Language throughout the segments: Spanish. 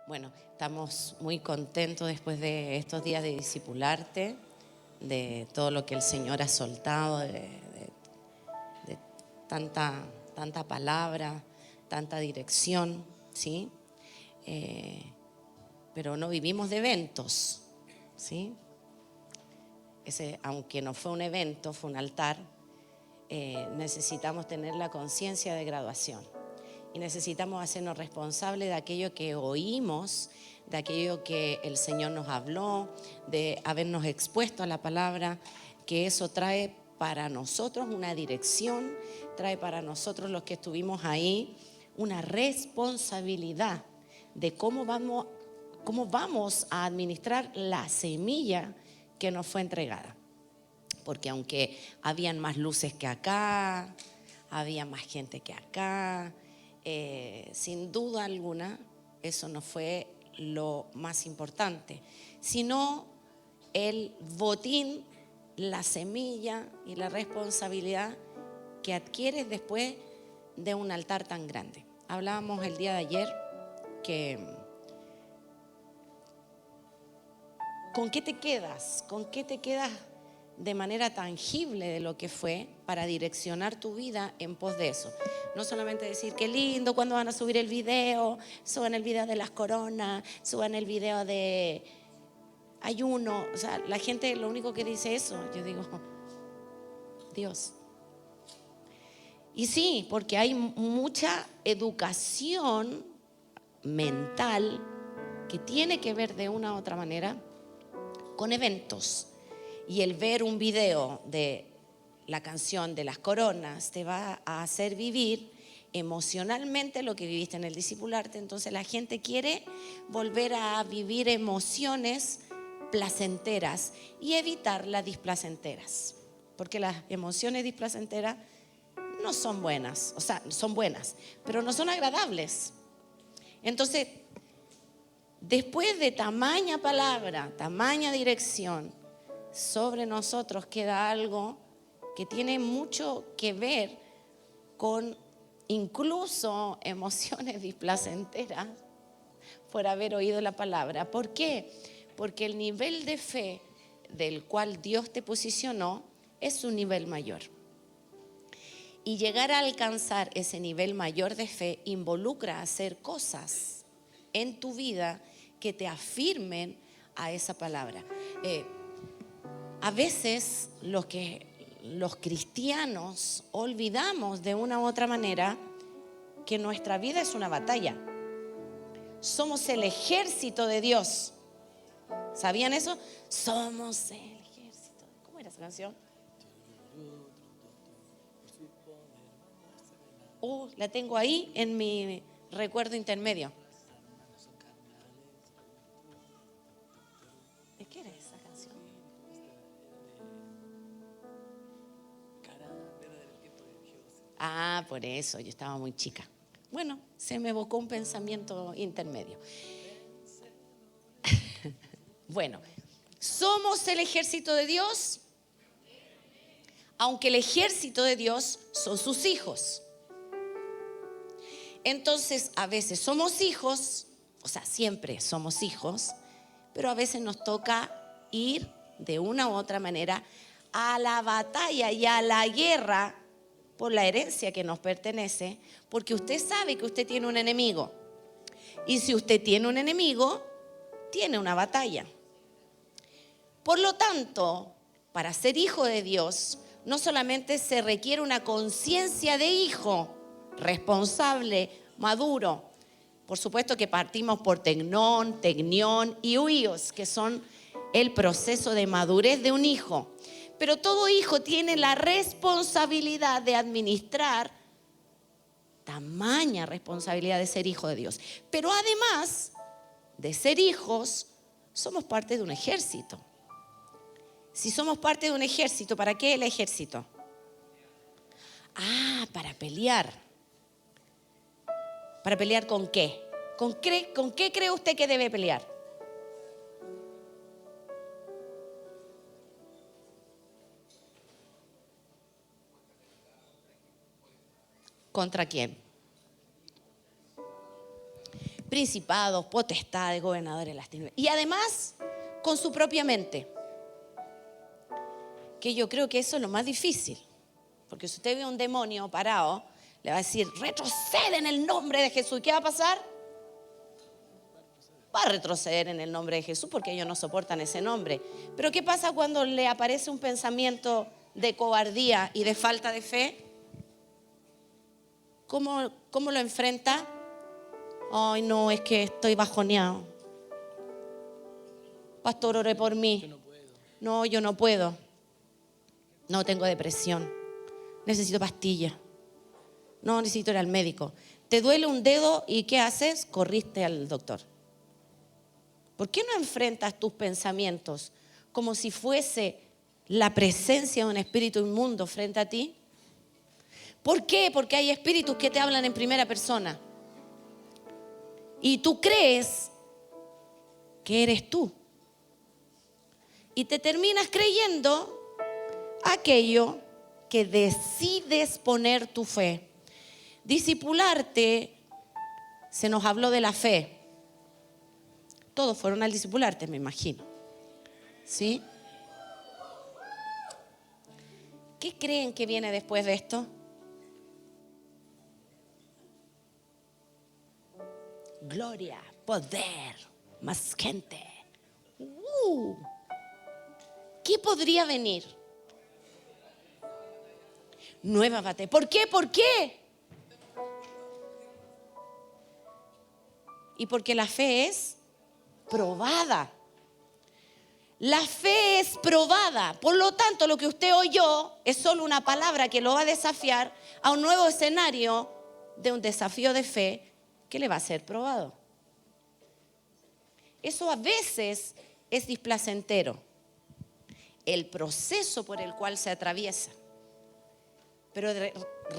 Bueno, estamos muy contentos después de estos días de discipularte, de todo lo que el Señor ha soltado, de tanta palabra, tanta dirección, ¿sí? Pero no vivimos de eventos, ¿sí? Aunque no fue un evento, fue un altar, necesitamos tener la conciencia de graduación. Y necesitamos hacernos responsables de aquello que oímos, de aquello que el Señor nos habló, de habernos expuesto a la palabra, que eso trae para nosotros una dirección, trae para nosotros los que estuvimos ahí una responsabilidad de cómo vamos a administrar la semilla que nos fue entregada. Porque aunque habían más luces que acá, había más gente que acá, sin duda alguna, eso no fue lo más importante, sino el botín, la semilla y la responsabilidad que adquieres después de un altar tan grande. Hablábamos el día de ayer que ¿con qué te quedas? ¿Con qué te quedas de manera tangible de lo que fue para direccionar tu vida en pos de eso? No solamente decir qué lindo, cuando van a subir el video, suban el video de las coronas, suban el video de ayuno. O sea, la gente lo único que dice eso. Yo digo, Dios. Y sí, porque hay mucha educación mental que tiene que ver de una u otra manera con eventos. Y el ver un video de la canción de las coronas te va a hacer vivir emocionalmente lo que viviste en el discipularte. Entonces la gente quiere volver a vivir emociones placenteras y evitar las displacenteras, porque las emociones displacenteras no son buenas, o sea, son buenas, pero no son agradables. Entonces, después de tamaña palabra, tamaña dirección sobre nosotros, queda algo que tiene mucho que ver con incluso emociones displacenteras por haber oído la palabra. ¿Por qué? Porque el nivel de fe del cual Dios te posicionó es un nivel mayor. Y llegar a alcanzar ese nivel mayor de fe involucra hacer cosas en tu vida que te afirmen a esa palabra. A veces los cristianos olvidamos de una u otra manera que nuestra vida es una batalla. Somos el ejército de Dios. ¿Sabían eso? Somos el ejército. ¿Cómo era esa canción? La tengo ahí en mi recuerdo intermedio. ¿De qué era esa canción? Por eso, yo estaba muy chica. Bueno, se me evocó un pensamiento intermedio. Bueno, somos el ejército de Dios, aunque el ejército de Dios son sus hijos. Entonces, a veces somos hijos, o sea, siempre somos hijos, pero a veces nos toca ir de una u otra manera a la batalla y a la guerra por la herencia que nos pertenece, porque usted sabe que usted tiene un enemigo. Y si usted tiene un enemigo, tiene una batalla. Por lo tanto, para ser hijo de Dios, no solamente se requiere una conciencia de hijo responsable, maduro. Por supuesto que partimos por tecnón, tecnión y huíos, que son el proceso de madurez de un hijo. Pero todo hijo tiene la responsabilidad de administrar, tamaña responsabilidad de ser hijo de Dios. Pero además de ser hijos, somos parte de un ejército. Si somos parte de un ejército, ¿para qué el ejército? Para pelear. ¿Para pelear con qué? ¿Con qué cree usted que debe pelear? ¿Contra quién? principados, potestades, gobernadores de las tinieblas. Y además, con su propia mente. Que yo creo que eso es lo más difícil. Porque si usted ve a un demonio parado, le va a decir, retrocede en el nombre de Jesús. ¿Qué va a pasar? Va a retroceder en el nombre de Jesús porque ellos no soportan ese nombre. Pero ¿qué pasa cuando le aparece un pensamiento de cobardía y de falta de fe? ¿Cómo lo enfrenta? Ay, no, es que estoy bajoneado. Pastor, ore por mí. No, yo no puedo. No, tengo depresión. Necesito pastillas. No, necesito ir al médico. ¿Te duele un dedo y qué haces? Corriste al doctor. ¿Por qué no enfrentas tus pensamientos como si fuese la presencia de un espíritu inmundo frente a ti? ¿Por qué? Porque hay espíritus que te hablan en primera persona. Y tú crees que eres tú. Y te terminas creyendo aquello que decides poner tu fe. Discipularte, se nos habló de la fe. Todos fueron al discipularte, me imagino. ¿Sí? ¿Qué creen que viene después de esto? Gloria, poder, más gente. ¿Qué podría venir? Nueva batalla. ¿Por qué? ¿Por qué? Y porque la fe es probada. La fe es probada. Por lo tanto, lo que usted oyó es solo una palabra que lo va a desafiar a un nuevo escenario de un desafío de fe que le va a ser probado. Eso a veces es displacentero, el proceso por el cual se atraviesa. Pero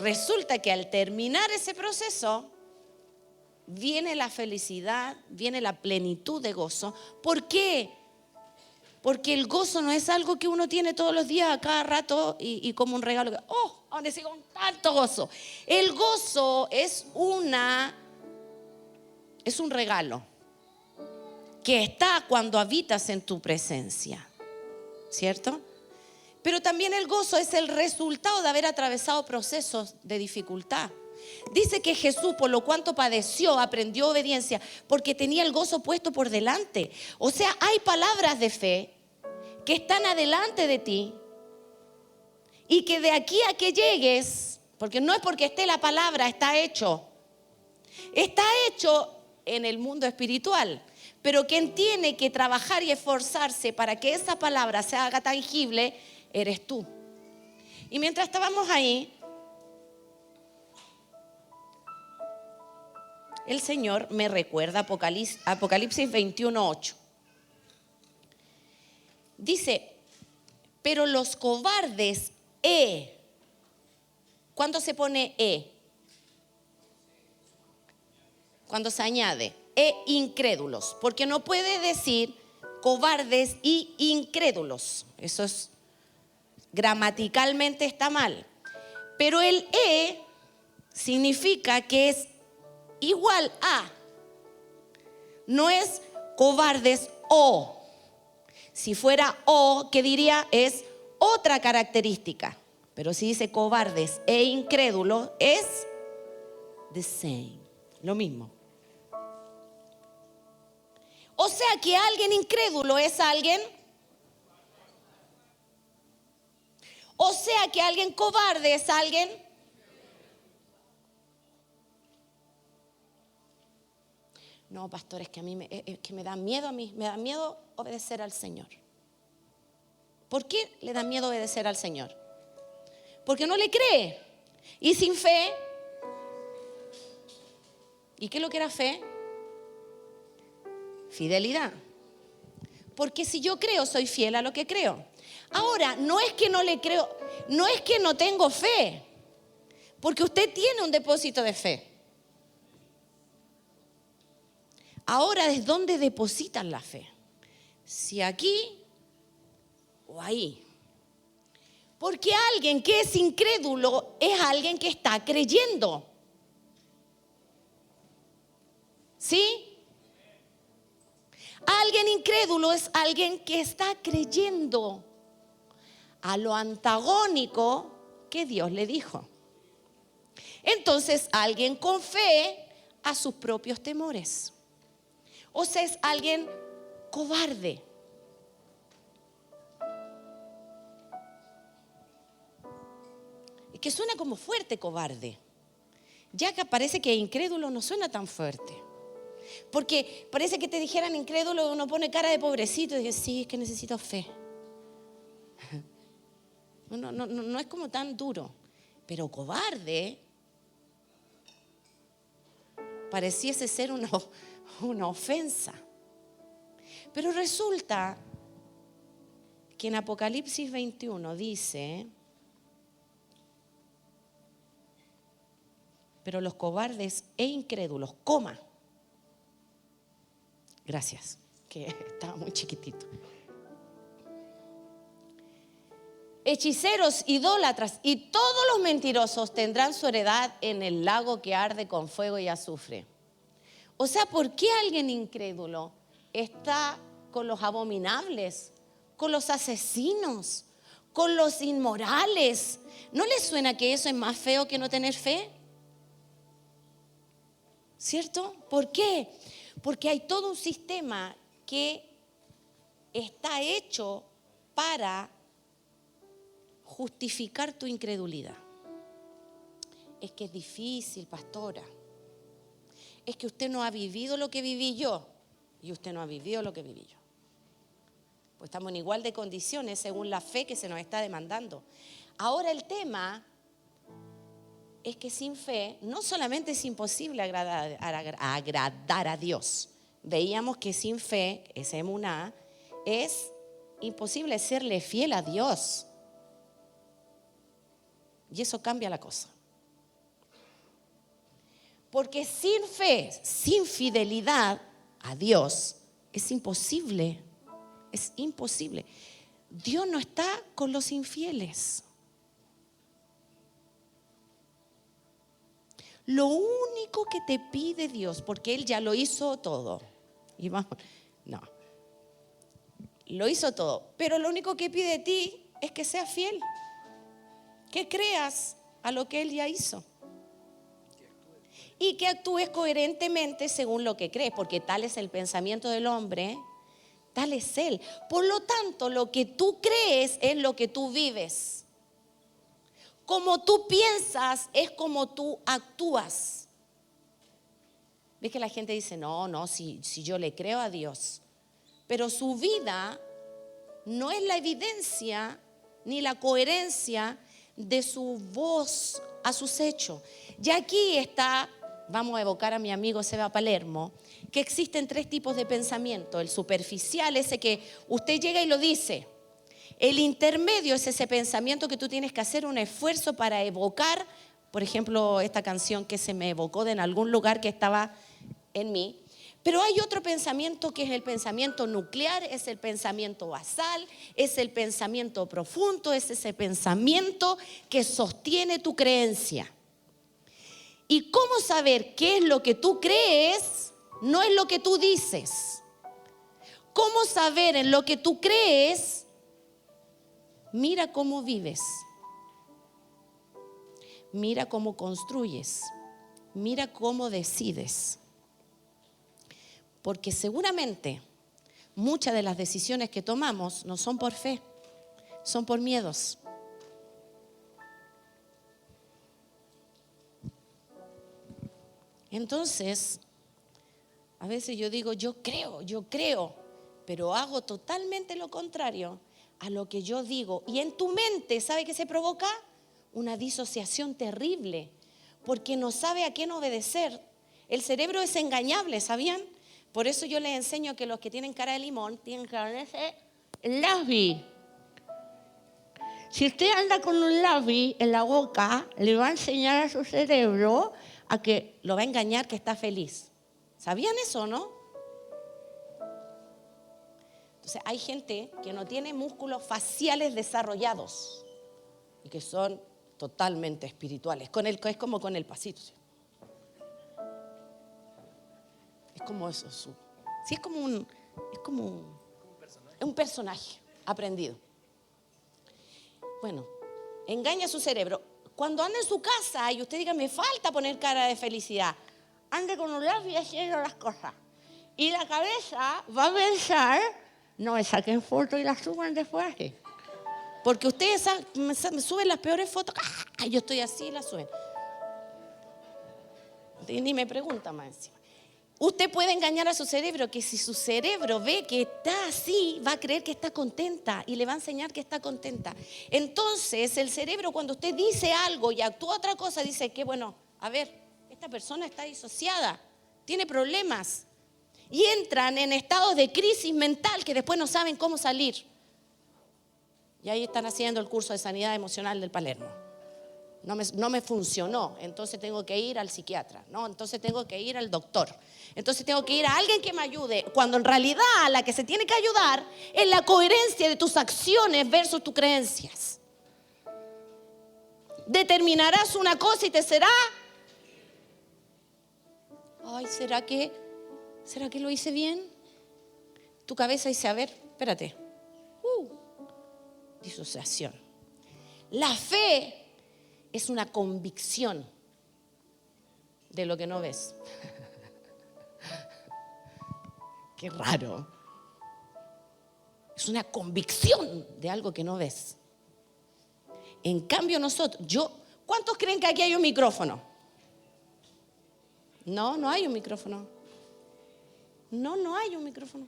resulta que al terminar ese proceso, viene la felicidad, viene la plenitud de gozo. ¿Por qué? Porque el gozo no es algo que uno tiene todos los días, a cada rato y como un regalo. ¡Oh! Ahora sí con tanto gozo. El gozo es un regalo que está cuando habitas en tu presencia, ¿cierto? Pero también el gozo es el resultado de haber atravesado procesos de dificultad. Dice que Jesús, por lo cuanto padeció, aprendió obediencia, porque tenía el gozo puesto por delante. O sea, hay palabras de fe que están adelante de ti y que de aquí a que llegues, porque no es porque esté la palabra, está hecho en el mundo espiritual. Pero quien tiene que trabajar y esforzarse para que esa palabra se haga tangible, eres tú. Y mientras estábamos ahí, el Señor me recuerda Apocalipsis 21:8. Dice, pero los cobardes, ¿cuándo se pone cuando se añade, incrédulos? Porque no puede decir cobardes y incrédulos. Eso es, gramaticalmente está mal. Pero el significa que es igual a. No es cobardes o. Si fuera o, ¿qué diría? Es otra característica. Pero si dice cobardes e incrédulos, es the same. Lo mismo. O sea que alguien incrédulo es alguien. O sea que alguien cobarde es alguien. No, pastor, es que me da miedo me da miedo obedecer al Señor. ¿Por qué le da miedo obedecer al Señor? Porque no le cree. Y sin fe. ¿Y qué es lo que era fe? Fidelidad. Porque si yo creo, soy fiel a lo que creo. Ahora, no es que no le creo, no es que no tengo fe, porque usted tiene un depósito de fe. Ahora, ¿desde dónde depositan la fe? Si aquí o ahí. Porque alguien que es incrédulo es alguien que está creyendo. ¿Sí? incrédulo es alguien que está creyendo a lo antagónico que Dios le dijo. Entonces, alguien con fe a sus propios temores. O sea, es alguien cobarde. Y que suena como fuerte, cobarde. Ya que parece que incrédulo no suena tan fuerte. Porque parece que te dijeran incrédulo, uno pone cara de pobrecito y dice, sí, es que necesito fe. No es como tan duro. Pero cobarde pareciese ser una ofensa. Pero resulta que en Apocalipsis 21 dice, pero los cobardes e incrédulos, gracias, que estaba muy chiquitito. Hechiceros, idólatras y todos los mentirosos tendrán su heredad en el lago que arde con fuego y azufre. O sea, ¿por qué alguien incrédulo está con los abominables, con los asesinos, con los inmorales? ¿No les suena que eso es más feo que no tener fe? ¿Cierto? ¿Por qué? Porque hay todo un sistema que está hecho para justificar tu incredulidad. Es que es difícil, pastora. Es que usted no ha vivido lo que viví yo y usted no ha vivido lo que viví yo. Pues estamos en igual de condiciones según la fe que se nos está demandando. Ahora el tema es que sin fe no solamente es imposible agradar a Dios. Veíamos que sin fe, ese emuná, es imposible serle fiel a Dios. Y eso cambia la cosa. Porque sin fe, sin fidelidad a Dios, es imposible. Es imposible. Dios no está con los infieles. Lo único que te pide Dios, porque Él ya lo hizo todo. Y vamos, no. Lo hizo todo. Pero lo único que pide de ti es que seas fiel. Que creas a lo que Él ya hizo. Y que actúes coherentemente según lo que crees, porque tal es el pensamiento del hombre, tal es Él. Por lo tanto, lo que tú crees es lo que tú vives. Como tú piensas es como tú actúas. ¿Ves que la gente dice, no, si yo le creo a Dios? Pero su vida no es la evidencia ni la coherencia de su voz a sus hechos. Y aquí está, vamos a evocar a mi amigo Seba Palermo, que existen 3 tipos de pensamiento. El superficial, ese que usted llega y lo dice. El intermedio es ese pensamiento que tú tienes que hacer un esfuerzo para evocar. Por ejemplo, esta canción que se me evocó de en algún lugar que estaba en mí. Pero hay otro pensamiento que es el pensamiento nuclear, es el pensamiento basal, es el pensamiento profundo, es ese pensamiento que sostiene tu creencia. ¿Y cómo saber qué es lo que tú crees? No es lo que tú dices. ¿Cómo saber en lo que tú crees? Mira cómo vives. Mira cómo construyes. Mira cómo decides. Porque seguramente muchas de las decisiones que tomamos no son por fe, son por miedos. Entonces, a veces yo digo, yo creo, pero hago totalmente lo contrario a lo que yo digo. Y en tu mente, ¿sabe qué se provoca? Una disociación terrible, porque no sabe a quién obedecer. El cerebro es engañable, ¿sabían? Por eso yo les enseño que los que tienen cara de limón tienen que ponerse labi. Si usted anda con un labi en la boca, le va a enseñar a su cerebro a que lo va a engañar que está feliz. ¿Sabían eso, no? Entonces hay gente que no tiene músculos faciales desarrollados y que son totalmente espirituales. Es como con el pasito. ¿Sí? Es como eso. Sí, es como Es como un personaje aprendido. Bueno, engaña su cerebro. Cuando anda en su casa y usted diga, me falta poner cara de felicidad, ande con un lápiz haciendo las cosas. Y la cabeza va a pensar, no me saquen fotos y las suban después. Porque ustedes me suben las peores fotos. ¡Ah! Yo estoy así y las suben. Ni me pregunta más encima. Usted puede engañar a su cerebro, que si su cerebro ve que está así, va a creer que está contenta y le va a enseñar que está contenta. Entonces, el cerebro, cuando usted dice algo y actúa otra cosa, dice que, bueno, a ver, esta persona está disociada, tiene problemas. Y entran en estados de crisis mental que después no saben cómo salir. Y ahí están haciendo el curso de sanidad emocional del Palermo. No me funcionó, entonces tengo que ir al psiquiatra, ¿no? Entonces tengo que ir al doctor, entonces tengo que ir a alguien que me ayude, cuando en realidad la que se tiene que ayudar es la coherencia de tus acciones versus tus creencias. Determinarás una cosa y te será, ay, ¿será que lo hice bien? Tu cabeza dice, a ver, espérate, disociación. La fe es una convicción de lo que no ves. Qué raro. Es una convicción de algo que no ves. En cambio nosotros, ¿cuántos creen que aquí hay un micrófono? No hay un micrófono. No hay un micrófono.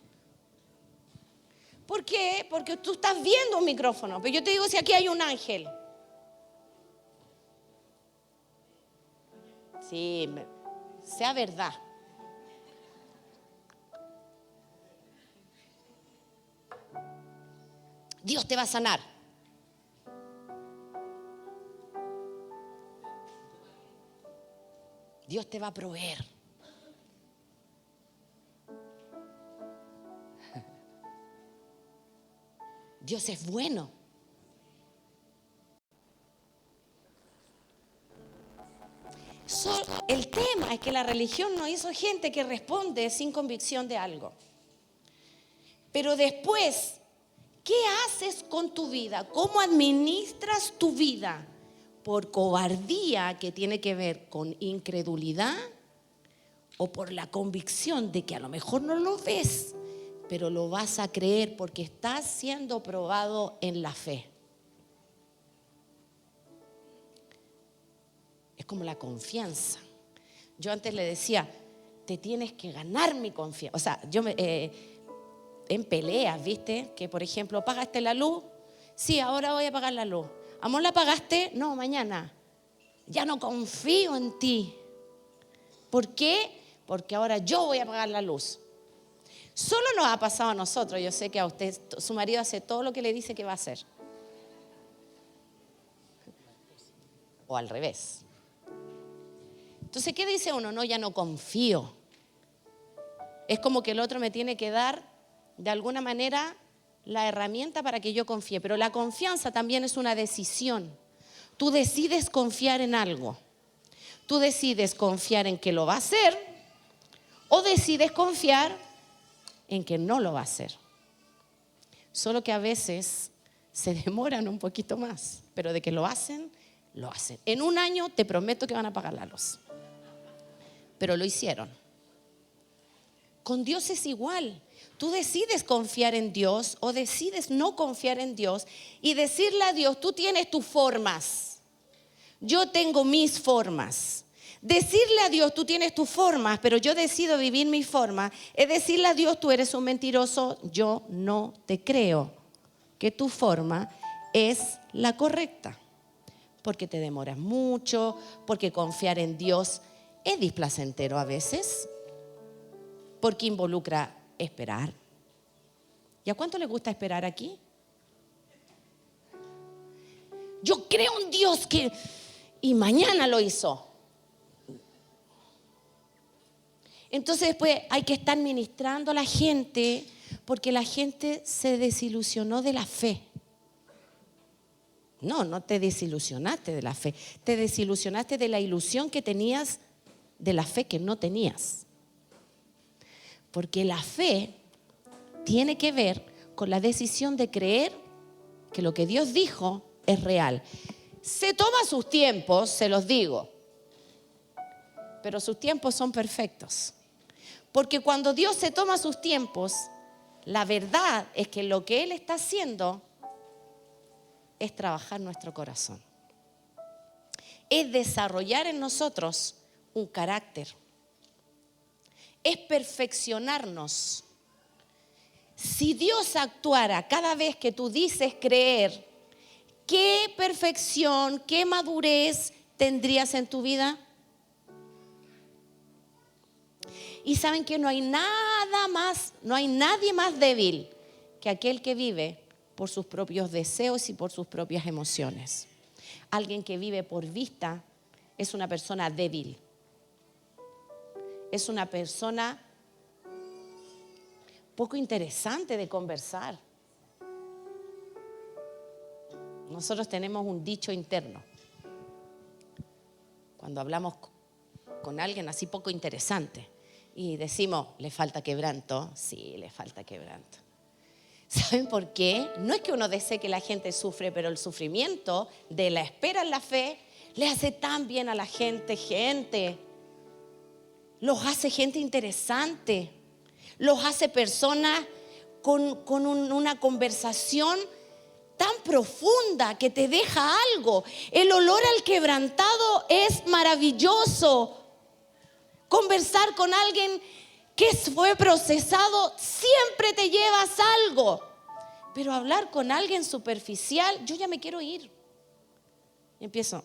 ¿Por qué? Porque tú estás viendo un micrófono. Pero yo te digo si aquí hay un ángel. Sí, sea verdad. Dios te va a sanar. Dios te va a proveer. Dios es bueno. El tema es que la religión nos hizo gente que responde sin convicción de algo. Pero después, ¿qué haces con tu vida? ¿Cómo administras tu vida? ¿Por cobardía, que tiene que ver con incredulidad? ¿O por la convicción de que a lo mejor no lo ves, pero lo vas a creer porque estás siendo probado en la fe? Es como la confianza. Yo antes le decía, te tienes que ganar mi confianza. O sea, en peleas, ¿viste? Que por ejemplo, ¿pagaste la luz? Sí, ahora voy a pagar la luz. ¿Amor, la pagaste? No, mañana. Ya no confío en ti. ¿Por qué? Porque ahora yo voy a pagar la luz. Solo nos ha pasado a nosotros. Yo sé que a usted, su marido hace todo lo que le dice que va a hacer. O al revés. Entonces, ¿qué dice uno? No, ya no confío. Es como que el otro me tiene que dar, de alguna manera, la herramienta para que yo confíe. Pero la confianza también es una decisión. Tú decides confiar en algo. Tú decides confiar en que lo va a hacer o decides confiar en que no lo va a hacer. Solo que a veces se demoran un poquito más, pero de que lo hacen, lo hacen. En un año te prometo que van a pagar la luz. Pero lo hicieron. Con Dios es igual. Tú decides confiar en Dios o decides no confiar en Dios y decirle a Dios, tú tienes tus formas, yo tengo mis formas. Decirle a Dios, tú tienes tus formas, pero yo decido vivir mi forma, es decirle a Dios, tú eres un mentiroso, yo no te creo que tu forma es la correcta. Porque te demoras mucho, porque confiar en Dios es displacentero a veces, porque involucra esperar. ¿Y a cuánto le gusta esperar aquí? Yo creo en Dios que... Y mañana lo hizo. Entonces después hay que estar ministrando a la gente, porque la gente se desilusionó de la fe. No te desilusionaste de la fe, te desilusionaste de la ilusión que tenías de la fe que no tenías. Porque la fe tiene que ver con la decisión de creer que lo que Dios dijo es real. Se toma sus tiempos, se los digo, pero sus tiempos son perfectos. Porque cuando Dios se toma sus tiempos, la verdad es que lo que Él está haciendo es trabajar nuestro corazón. Es desarrollar en nosotros un carácter. Es perfeccionarnos. Si Dios actuara cada vez que tú dices creer, ¿qué perfección, qué madurez tendrías en tu vida? Y saben que no hay nadie más débil que aquel que vive por sus propios deseos y por sus propias emociones. Alguien que vive por vista es una persona débil. Es una persona poco interesante de conversar. Nosotros tenemos un dicho interno. Cuando hablamos con alguien así poco interesante y decimos, ¿le falta quebranto? Sí, le falta quebranto. ¿Saben por qué? No es que uno desee que la gente sufre, pero el sufrimiento de la espera en la fe le hace tan bien a la gente. Los hace gente interesante. Los hace personas con una conversación tan profunda que te deja algo. El olor al quebrantado es maravilloso. Conversar con alguien que fue procesado, siempre te llevas algo. Pero hablar con alguien superficial, yo ya me quiero ir. Y empiezo.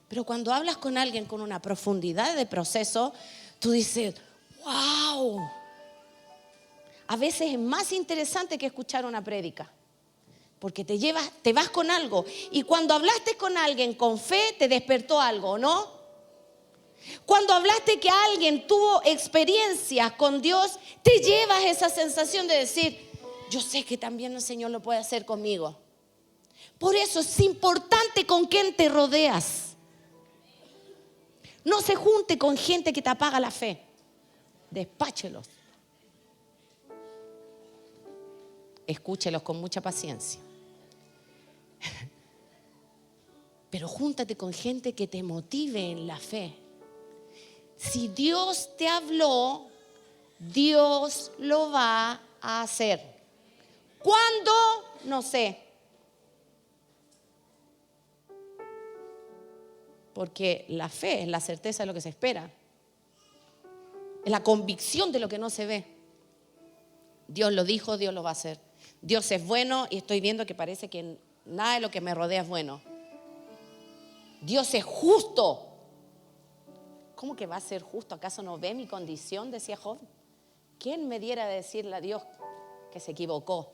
Pero cuando hablas con alguien con una profundidad de proceso, tú dices, wow. A veces es más interesante que escuchar una prédica. Porque te vas con algo. Y cuando hablaste con alguien con fe, te despertó algo, ¿no? Cuando hablaste que alguien tuvo experiencias con Dios, te llevas esa sensación de decir, yo sé que también el Señor lo puede hacer conmigo. Por eso es importante con quién te rodeas. No se junte con gente que te apaga la fe. Despáchelos. Escúchelos con mucha paciencia. Pero júntate con gente que te motive en la fe. Si Dios te habló, Dios lo va a hacer. ¿Cuándo? No sé. Porque la fe es la certeza de lo que se espera. Es la convicción de lo que no se ve. Dios lo dijo, Dios lo va a hacer. Dios es bueno y estoy viendo que parece que nada de lo que me rodea es bueno. Dios es justo. ¿Cómo que va a ser justo? ¿Acaso no ve mi condición? Decía Job. ¿Quién me diera de decirle a Dios que se equivocó?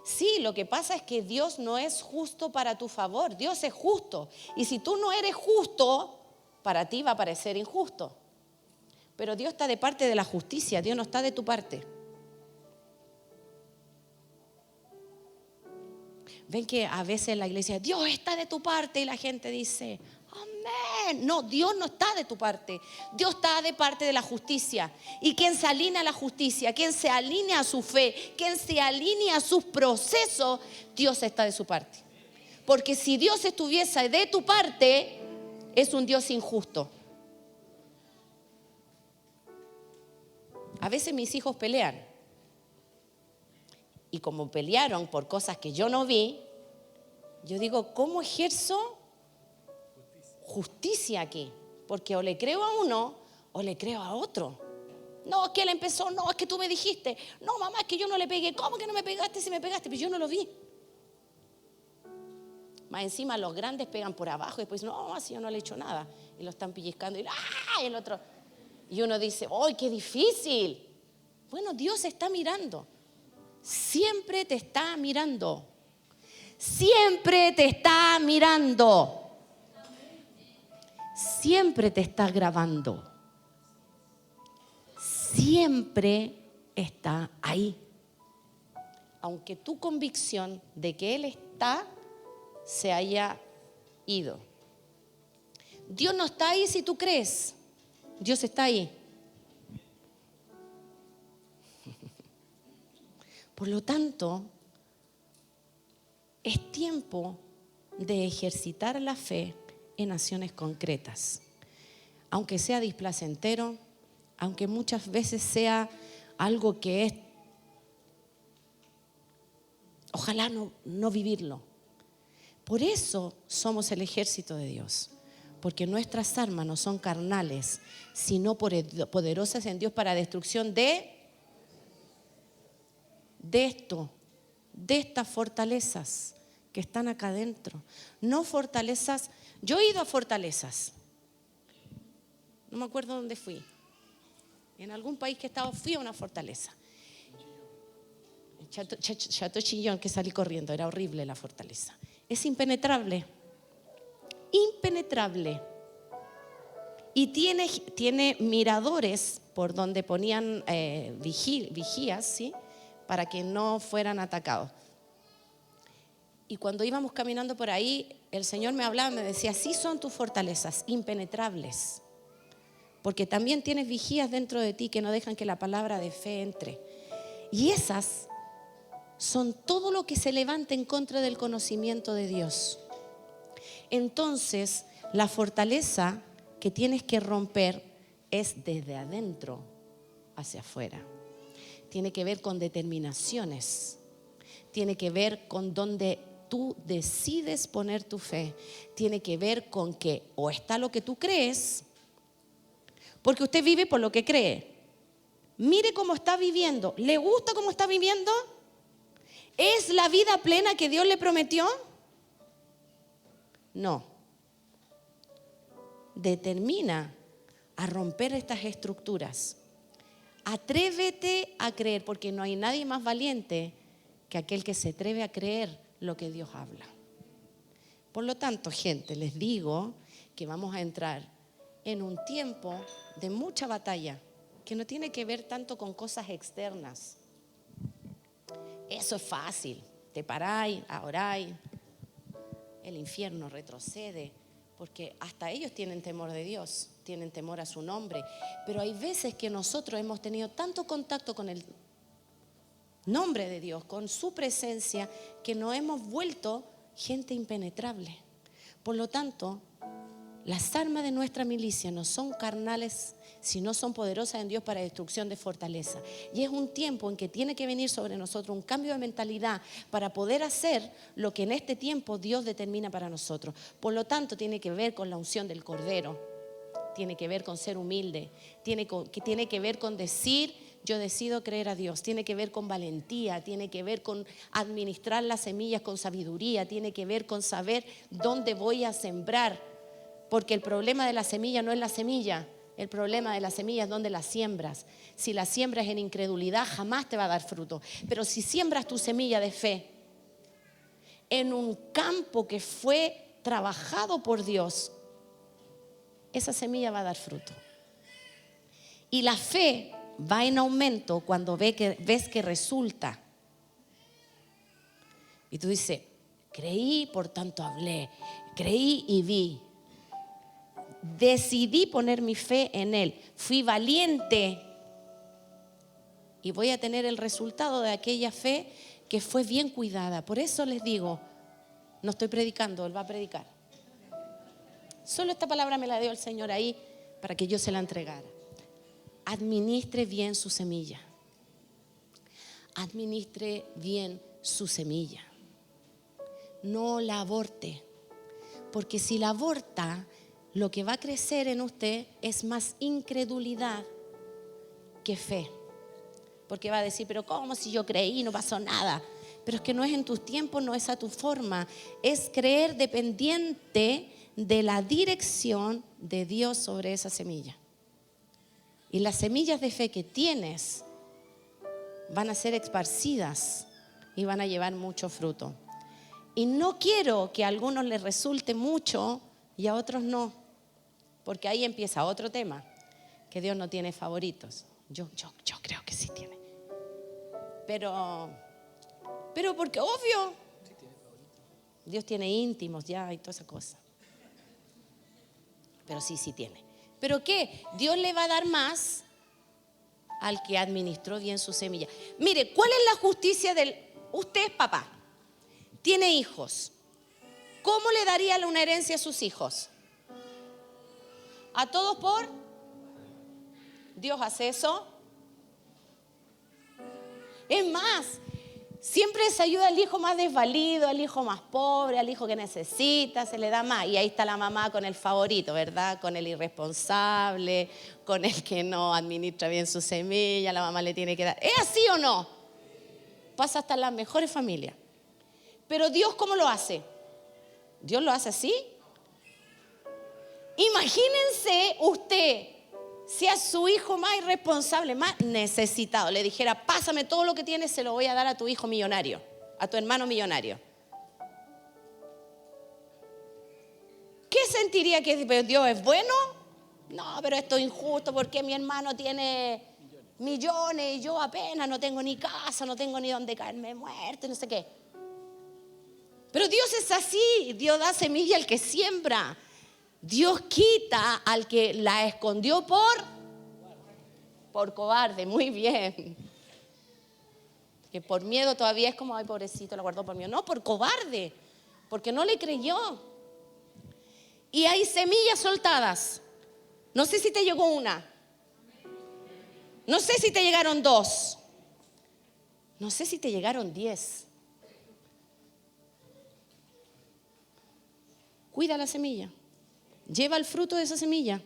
Sí, lo que pasa es que Dios no es justo para tu favor. Dios es justo. Y si tú no eres justo, para ti va a parecer injusto. Pero Dios está de parte de la justicia. Dios no está de tu parte. Ven que a veces en la iglesia, Dios está de tu parte y la gente dice, amén. No, Dios no está de tu parte. Dios está de parte de la justicia. Y quien se alinea a la justicia, quien se alinea a su fe, quien se alinea a sus procesos, Dios está de su parte. Porque si Dios estuviese de tu parte, es un Dios injusto. A veces mis hijos pelean. Y como pelearon por cosas que yo no vi, yo digo, ¿cómo ejerzo justicia aquí? Porque o le creo a uno o le creo a otro. No, es que él empezó, no, es que tú me dijiste. No, mamá, es que yo no le pegué. ¿Cómo que no me pegaste si me pegaste? Pues yo no lo vi. Más encima los grandes pegan por abajo y después no, así yo no le he hecho nada. Y lo están pellizcando y ¡ah! El otro. Y uno dice, ¡ay, qué difícil! Bueno, Dios está mirando. Siempre te está mirando. Siempre te está mirando. Siempre te está grabando. Siempre está ahí. Aunque tu convicción de que Él está se haya ido. Dios no está ahí si tú crees. Dios está ahí. Por lo tanto, es tiempo de ejercitar la fe en acciones concretas. Aunque sea displacentero, aunque muchas veces sea algo que es, ojalá no vivirlo. Por eso somos el ejército de Dios, porque nuestras armas no son carnales, sino poderosas en Dios para destrucción de estas fortalezas que están acá adentro. No fortalezas, yo he ido a fortalezas, no me acuerdo dónde fui, en algún país que he estado fui a una fortaleza. Chateau Chillón, que salí corriendo, era horrible la fortaleza. Es impenetrable, impenetrable. Y tiene miradores por donde ponían vigías, ¿sí? Para que no fueran atacados. Y cuando íbamos caminando por ahí, el Señor me hablaba, me decía, sí son tus fortalezas, impenetrables. Porque también tienes vigías dentro de ti que no dejan que la palabra de fe entre. Y esas son todo lo que se levanta en contra del conocimiento de Dios. Entonces, la fortaleza que tienes que romper es desde adentro hacia afuera. Tiene que ver con determinaciones. Tiene que ver con donde tú decides poner tu fe. Tiene que ver con que o está lo que tú crees, porque usted vive por lo que cree. Mire cómo está viviendo. ¿Le gusta cómo está viviendo? ¿Es la vida plena que Dios le prometió? No. Determina a romper estas estructuras. Atrévete a creer, porque no hay nadie más valiente que aquel que se atreve a creer lo que Dios habla. Por lo tanto, gente, les digo que vamos a entrar en un tiempo de mucha batalla, que no tiene que ver tanto con cosas externas. Eso es fácil, te paráis, oráis, el infierno retrocede, porque hasta ellos tienen temor de Dios, tienen temor a su nombre. Pero hay veces que nosotros hemos tenido tanto contacto con el nombre de Dios, con su presencia, que nos hemos vuelto gente impenetrable. Por lo tanto, las armas de nuestra milicia no son carnales, sino son poderosas en Dios para destrucción de fortaleza. Y es un tiempo en que tiene que venir sobre nosotros un cambio de mentalidad para poder hacer lo que en este tiempo Dios determina para nosotros. Por lo tanto, tiene que ver con la unción del Cordero, tiene que ver con ser humilde, tiene que ver con decir, yo decido creer a Dios, tiene que ver con valentía, tiene que ver con administrar las semillas con sabiduría, tiene que ver con saber dónde voy a sembrar. Porque el problema de la semilla no es la semilla, el problema de la semilla es dónde la siembras. Si la siembras en incredulidad, jamás te va a dar fruto. Pero si siembras tu semilla de fe en un campo que fue trabajado por Dios, esa semilla va a dar fruto. Y la fe va en aumento cuando ves que resulta. Y tú dices, creí, por tanto hablé, creí y vi. Decidí poner mi fe en Él, fui valiente y voy a tener el resultado de aquella fe que fue bien cuidada. Por eso les digo, no estoy predicando, Él va a predicar. Solo esta palabra me la dio el Señor ahí para que yo se la entregara. Administre bien su semilla. Administre bien su semilla. No la aborte, porque si la aborta, lo que va a crecer en usted es más incredulidad que fe. Porque va a decir, pero ¿cómo si yo creí y no pasó nada? Pero es que no es en tus tiempos, no es a tu forma. Es creer dependiente de la dirección de Dios sobre esa semilla. Y las semillas de fe que tienes van a ser esparcidas y van a llevar mucho fruto. Y no quiero que a algunos les resulte mucho y a otros no, porque ahí empieza otro tema, que Dios no tiene favoritos. Yo creo que sí tiene. Pero porque obvio, Dios tiene íntimos ya y toda esa cosa. Pero sí tiene. ¿Pero qué? Dios le va a dar más al que administró bien su semilla. Mire, ¿cuál es la justicia del... Usted es papá, tiene hijos. ¿Cómo le daría una herencia a sus hijos? ¿A todos por? ¿Dios hace eso? Es más, siempre se ayuda al hijo más desvalido, al hijo más pobre, al hijo que necesita, se le da más. Y ahí está la mamá con el favorito, ¿verdad? Con el irresponsable, con el que no administra bien su semilla, la mamá le tiene que dar. ¿Es así o no? Pasa hasta en las mejores familias. Pero Dios, ¿cómo lo hace? Dios lo hace así. Imagínense usted, si a su hijo más irresponsable, más necesitado, le dijera, pásame todo lo que tienes, se lo voy a dar a tu hijo millonario, a tu hermano millonario. ¿Qué sentiría? ¿Que Dios es bueno? No, pero esto es injusto porque mi hermano tiene millones y yo apenas no tengo ni casa, no tengo ni dónde caerme muerto, no sé qué. Pero Dios es así, Dios da semilla al que siembra. Dios quita al que la escondió por cobarde, muy bien. Que por miedo todavía es como, ay, pobrecito, la guardó por miedo. No, por cobarde, porque no le creyó. Y hay semillas soltadas. No sé si te llegó una. No sé si te llegaron 2. No sé si te llegaron 10. Cuida la semilla. Lleva el fruto de esa semilla.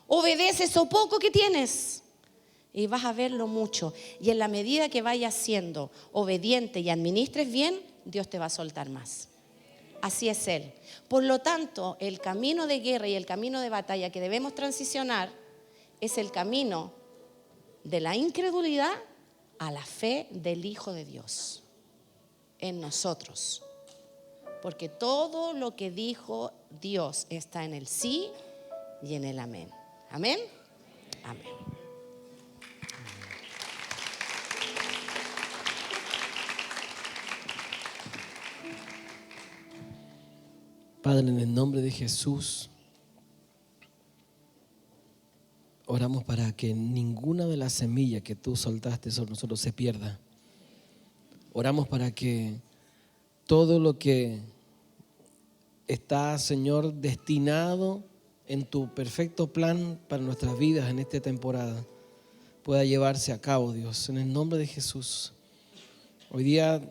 Obedece eso poco que tienes y vas a ver lo mucho. Y en la medida que vayas siendo obediente y administres bien, Dios te va a soltar más. Así es Él. Por lo tanto, el camino de guerra y el camino de batalla que debemos transicionar es el camino de la incredulidad a la fe del Hijo de Dios en nosotros. Porque todo lo que dijo Dios está en el sí y en el amén. ¿Amén? Amén. Padre, en el nombre de Jesús, oramos para que ninguna de las semillas que tú soltaste sobre nosotros se pierda. Oramos para que todo lo que está, Señor, destinado en tu perfecto plan para nuestras vidas en esta temporada pueda llevarse a cabo, Dios, en el nombre de Jesús. Hoy día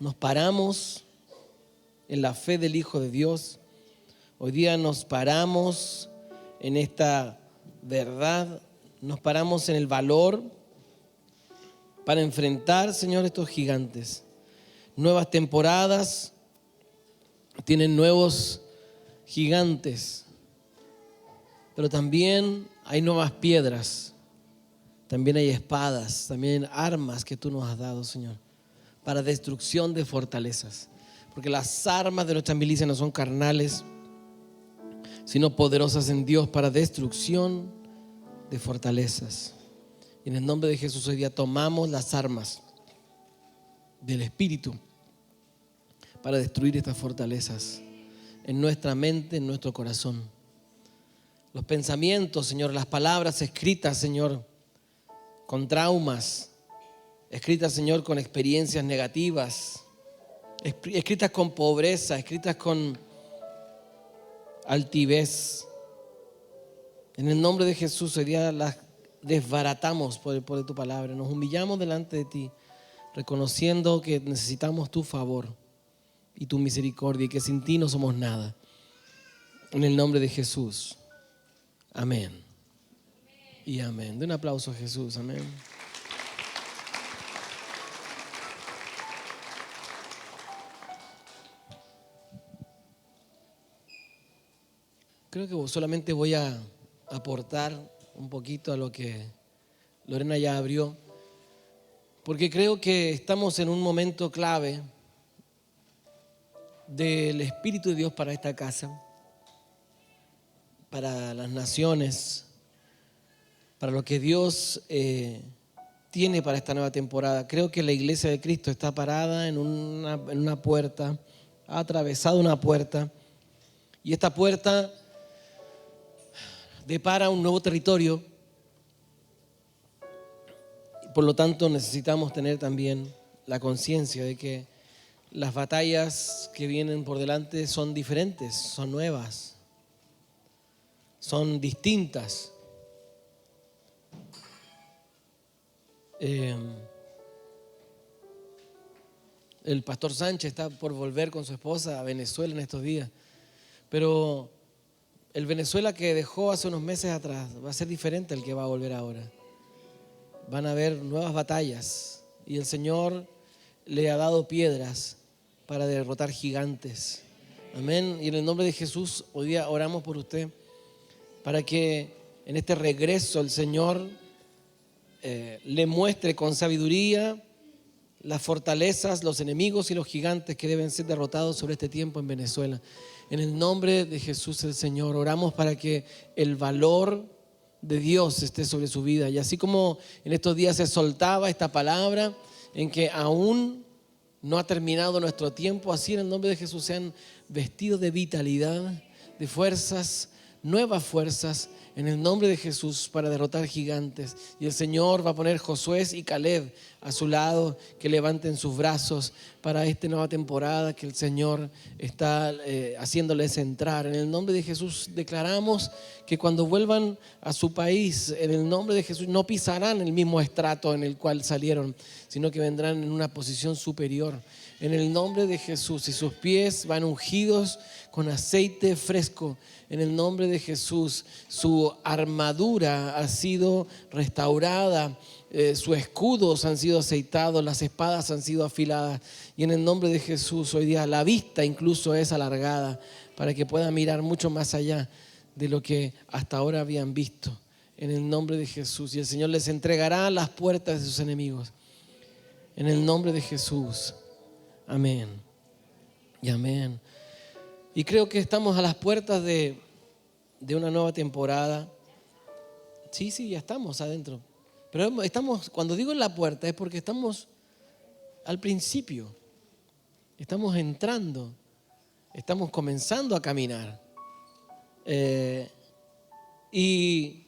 nos paramos en la fe del Hijo de Dios. Hoy día nos paramos en esta verdad, nos paramos en el valor para enfrentar, Señor, estos gigantes. Nuevas temporadas tienen nuevos gigantes, pero también hay nuevas piedras, también hay espadas, también armas que tú nos has dado, Señor, para destrucción de fortalezas. Porque las armas de nuestra milicia no son carnales, sino poderosas en Dios para destrucción de fortalezas. Y en el nombre de Jesús hoy día tomamos las armas del Espíritu para destruir estas fortalezas en nuestra mente, en nuestro corazón. Los pensamientos, Señor, las palabras escritas, Señor, con traumas, escritas, Señor, con experiencias negativas, escritas con pobreza, escritas con altivez. En el nombre de Jesús hoy día las desbaratamos por el poder de tu palabra. Nos humillamos delante de ti, reconociendo que necesitamos tu favor y tu misericordia y que sin ti no somos nada. En el nombre de Jesús. Amén. Y amén. De un aplauso a Jesús. Amén. Creo que solamente voy a aportar un poquito a lo que Lorena ya abrió, porque creo que estamos en un momento clave del Espíritu de Dios para esta casa, para las naciones, para lo que Dios tiene para esta nueva temporada. Creo que la iglesia de Cristo está parada en una puerta, ha atravesado una puerta, y esta puerta depara un nuevo territorio Por lo tanto, necesitamos tener también la conciencia de que las batallas que vienen por delante son diferentes, son nuevas, son distintas. El pastor Sánchez está por volver con su esposa a Venezuela en estos días, pero el Venezuela que dejó hace unos meses atrás va a ser diferente al que va a volver ahora. Van a haber nuevas batallas y el Señor le ha dado piedras para derrotar gigantes. Amén. Y en el nombre de Jesús hoy día oramos por usted para que en este regreso el Señor le muestre con sabiduría las fortalezas, los enemigos y los gigantes que deben ser derrotados sobre este tiempo en Venezuela. En el nombre de Jesús el Señor oramos para que el valor de Dios esté sobre su vida. Y así como en estos días se soltaba esta palabra en que aún no ha terminado nuestro tiempo, así en el nombre de Jesús sean vestidos de vitalidad, de fuerzas, nuevas fuerzas en el nombre de Jesús para derrotar gigantes. Y el Señor va a poner Josué y Caleb a su lado, que levanten sus brazos para esta nueva temporada que el Señor está haciéndoles entrar. En el nombre de Jesús declaramos que cuando vuelvan a su país, en el nombre de Jesús, no pisarán el mismo estrato en el cual salieron, sino que vendrán en una posición superior. En el nombre de Jesús, y sus pies van ungidos con aceite fresco. En el nombre de Jesús, su armadura ha sido restaurada, sus escudos han sido aceitados, las espadas han sido afiladas. Y en el nombre de Jesús, hoy día la vista incluso es alargada para que puedan mirar mucho más allá de lo que hasta ahora habían visto. En el nombre de Jesús. Y el Señor les entregará las puertas de sus enemigos. En el nombre de Jesús. Amén. Y amén. Y creo que estamos a las puertas de una nueva temporada. Sí, ya estamos adentro. Pero estamos, cuando digo en la puerta es porque estamos al principio. Estamos entrando. Estamos comenzando a caminar. Y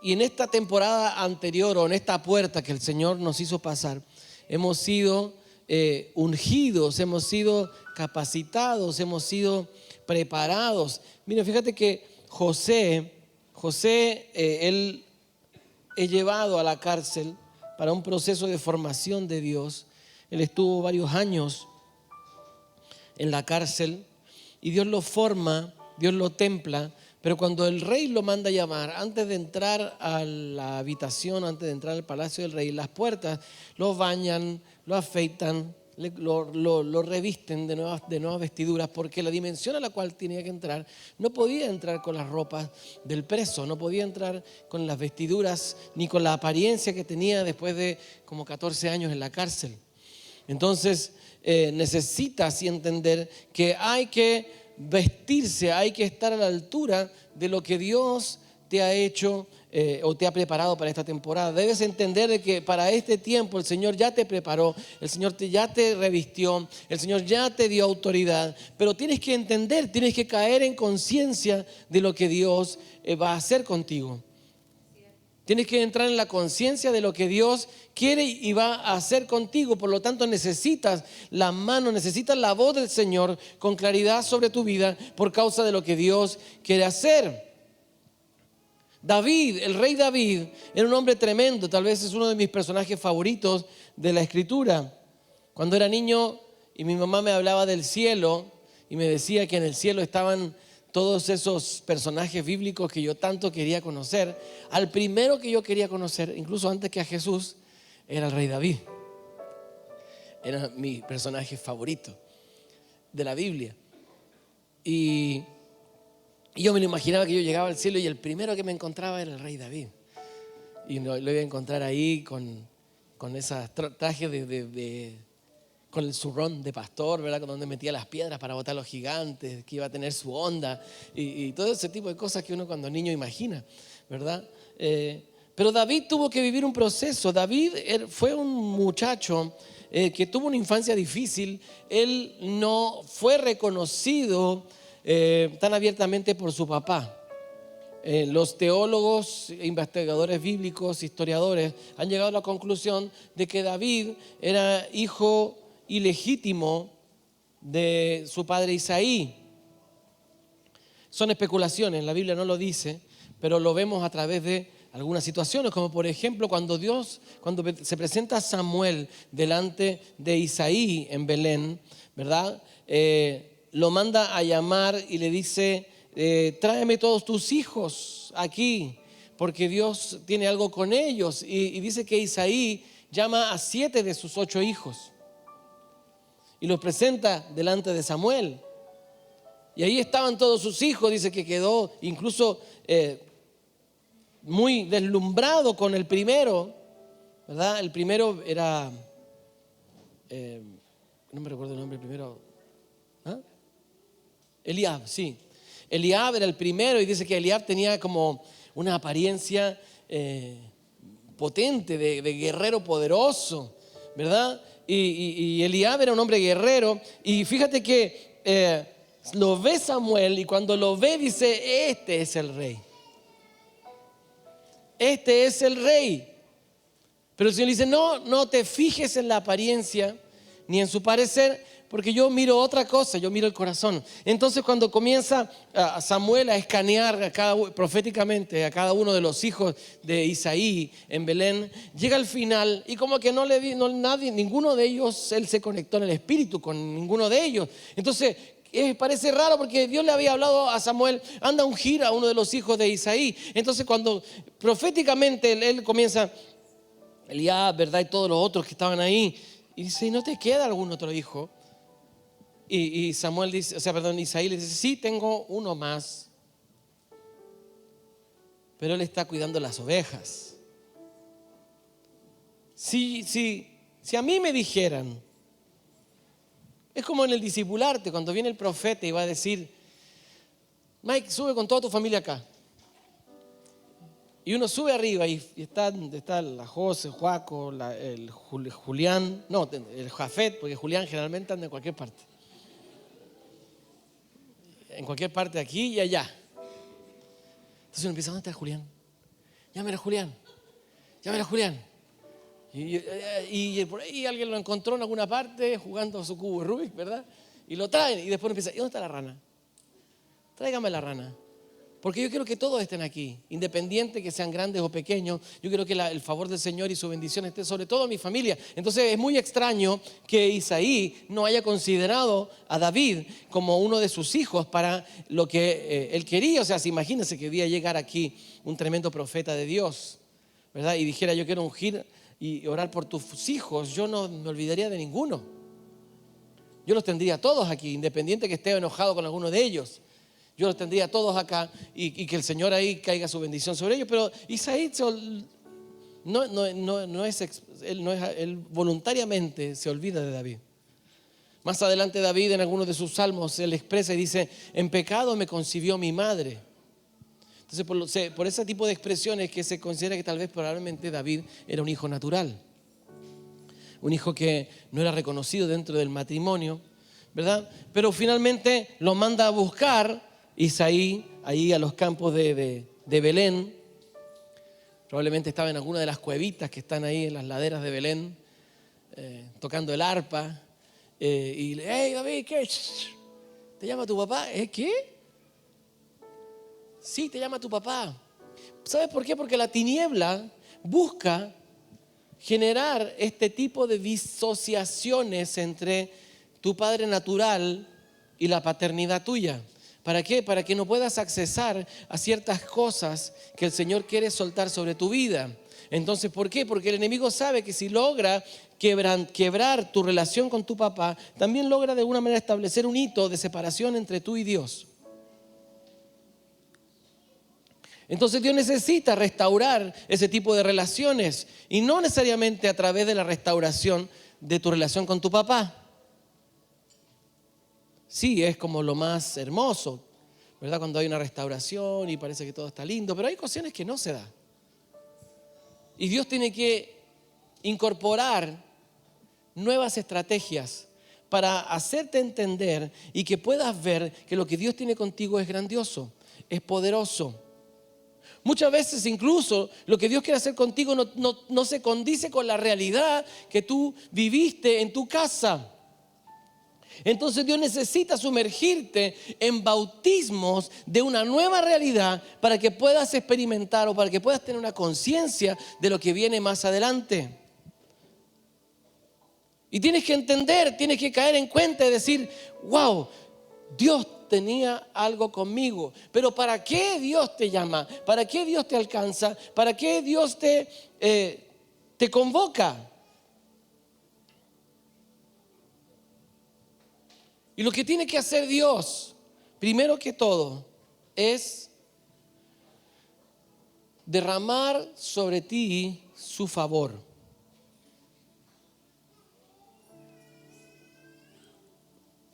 en esta temporada anterior o en esta puerta que el Señor nos hizo pasar, hemos sido ungidos, hemos sido capacitados, hemos sido preparados. Mira, fíjate que José, él es llevado a la cárcel para un proceso de formación de Dios. Él estuvo varios años en la cárcel y Dios lo forma, Dios lo templa. Pero cuando el rey lo manda a llamar, antes de entrar a la habitación, antes de entrar al palacio del rey, las puertas lo bañan, lo afeitan, lo revisten de nuevas vestiduras, porque la dimensión a la cual tenía que entrar, no podía entrar con las ropas del preso, no podía entrar con las vestiduras ni con la apariencia que tenía después de como 14 años en la cárcel. Entonces necesita así entender que hay que vestirse, hay que estar a la altura de lo que Dios te ha hecho o te ha preparado para esta temporada. Debes entender de que para este tiempo el Señor ya te preparó, el Señor ya te revistió, el Señor ya te dio autoridad, pero tienes que entender, tienes que caer en conciencia de lo que Dios va a hacer contigo. Tienes que entrar en la conciencia de lo que Dios quiere y va a hacer contigo. Por lo tanto, necesitas la mano, necesitas la voz del Señor con claridad sobre tu vida por causa de lo que Dios quiere hacer. David, el rey David, era un hombre tremendo. Tal vez es uno de mis personajes favoritos de la Escritura. Cuando era niño y mi mamá me hablaba del cielo y me decía que en el cielo estaban todos esos personajes bíblicos que yo tanto quería conocer, al primero que yo quería conocer, incluso antes que a Jesús, era el rey David. Era mi personaje favorito de la Biblia. Y yo me lo imaginaba que yo llegaba al cielo y el primero que me encontraba era el rey David. Y lo iba a encontrar ahí con esos trajes con el zurrón de pastor, ¿verdad? Con donde metía las piedras para botar a los gigantes, que iba a tener su onda y todo ese tipo de cosas que uno cuando niño imagina, ¿verdad? Pero David tuvo que vivir un proceso. David fue un muchacho que tuvo una infancia difícil. Él no fue reconocido tan abiertamente por su papá. Los teólogos, investigadores bíblicos, historiadores han llegado a la conclusión de que David era hijo ilegítimo de su padre Isaí. Son especulaciones, la Biblia no lo dice, pero lo vemos a través de algunas situaciones, como por ejemplo cuando se presenta Samuel delante de Isaí en Belén, ¿verdad? Lo manda a llamar y le dice, tráeme todos tus hijos aquí, porque Dios tiene algo con ellos. Y dice que Isaí llama a 7 de sus 8 hijos y los presenta delante de Samuel. Y ahí estaban todos sus hijos, dice que quedó incluso muy deslumbrado con el primero, ¿verdad? El primero era, no me recuerdo el nombre primero, ¿ah? Eliab, sí. Eliab era el primero y dice que Eliab tenía como una apariencia potente, de guerrero poderoso, ¿verdad? Y Eliab era un hombre guerrero y fíjate que lo ve Samuel y cuando lo ve dice, este es el rey. Este es el rey. Pero el Señor dice, no te fijes en la apariencia ni en su parecer, porque yo miro otra cosa, yo miro el corazón. Entonces cuando comienza Samuel a escanear proféticamente a cada uno de los hijos de Isaí en Belén, llega al final y como que ninguno de ellos, él se conectó en el espíritu con ninguno de ellos. Entonces parece raro porque Dios le había hablado a Samuel, anda a ungir a uno de los hijos de Isaí. Entonces cuando proféticamente él comienza, Eliab, ¿verdad? Y todos los otros que estaban ahí, y dice, ¿no te queda algún otro hijo? Y Samuel dice, Isaí le dice, sí, tengo uno más, pero él está cuidando las ovejas. Si a mí me dijeran, es como en el discipularte, cuando viene el profeta y va a decir, Mike, sube con toda tu familia acá. Y uno sube arriba y está la José, Juaco, el Julián, no, el Jafet, porque Julián generalmente anda en cualquier parte. En cualquier parte, aquí y allá. Entonces uno empieza, ¿dónde está Julián? Llámame a Julián. Y por ahí alguien lo encontró en alguna parte jugando a su cubo de Rubik, ¿verdad? Y lo traen y después empieza, ¿y dónde está la rana? Tráigame la rana. Porque yo quiero que todos estén aquí, independiente que sean grandes o pequeños. Yo quiero que el favor del Señor y su bendición esté sobre todo mi familia. Entonces es muy extraño que Isaí no haya considerado a David como uno de sus hijos para lo que él quería. O sea, imagínense que debía llegar aquí un tremendo profeta de Dios, ¿verdad? Y dijera, yo quiero ungir y orar por tus hijos. Yo no me olvidaría de ninguno. Yo los tendría todos aquí, independiente que esté enojado con alguno de ellos. Yo los tendría todos acá y que el Señor ahí caiga su bendición sobre ellos. Pero Isaí él voluntariamente se olvida de David. Más adelante David en algunos de sus salmos él expresa y dice, en pecado me concibió mi madre. Entonces por ese tipo de expresiones que se considera que tal vez probablemente David era un hijo natural. Un hijo que no era reconocido dentro del matrimonio, ¿verdad? Pero finalmente lo manda a buscar Isaí, ahí a los campos de Belén. Probablemente estaba en alguna de las cuevitas que están ahí en las laderas de Belén, tocando el arpa. Y hey David, ¿qué? ¿Te llama tu papá? ¿Qué? Sí, te llama tu papá. ¿Sabes por qué? Porque la tiniebla busca generar este tipo de disociaciones entre tu padre natural y la paternidad tuya. ¿Para qué? Para que no puedas accesar a ciertas cosas que el Señor quiere soltar sobre tu vida. Entonces, ¿por qué? Porque el enemigo sabe que si logra quebrar tu relación con tu papá, también logra de alguna manera establecer un hito de separación entre tú y Dios. Entonces Dios necesita restaurar ese tipo de relaciones y no necesariamente a través de la restauración de tu relación con tu papá. Sí, es como lo más hermoso, ¿verdad? Cuando hay una restauración y parece que todo está lindo, pero hay ocasiones que no se da. Y Dios tiene que incorporar nuevas estrategias para hacerte entender y que puedas ver que lo que Dios tiene contigo es grandioso, es poderoso. Muchas veces incluso lo que Dios quiere hacer contigo no se condice con la realidad que tú viviste en tu casa. Entonces Dios necesita sumergirte en bautismos de una nueva realidad para que puedas experimentar o para que puedas tener una conciencia de lo que viene más adelante. Y tienes que entender, tienes que caer en cuenta y decir, wow, Dios tenía algo conmigo. Pero ¿para qué Dios te llama? ¿Para qué Dios te alcanza? ¿Para qué Dios te convoca? Y lo que tiene que hacer Dios, primero que todo, es derramar sobre ti su favor.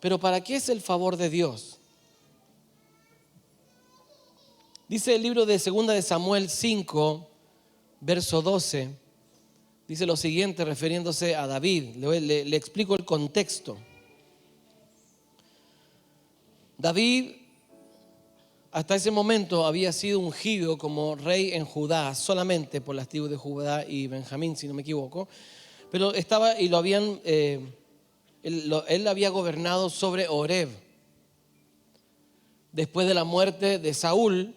Pero ¿para qué es el favor de Dios? Dice el libro de 2 de Samuel 5, verso 12, dice lo siguiente refiriéndose a David. Le explico el contexto. David hasta ese momento había sido ungido como rey en Judá, solamente por las tribus de Judá y Benjamín, si no me equivoco. Pero estaba y lo habían, él había gobernado sobre Oreb. Después de la muerte de Saúl,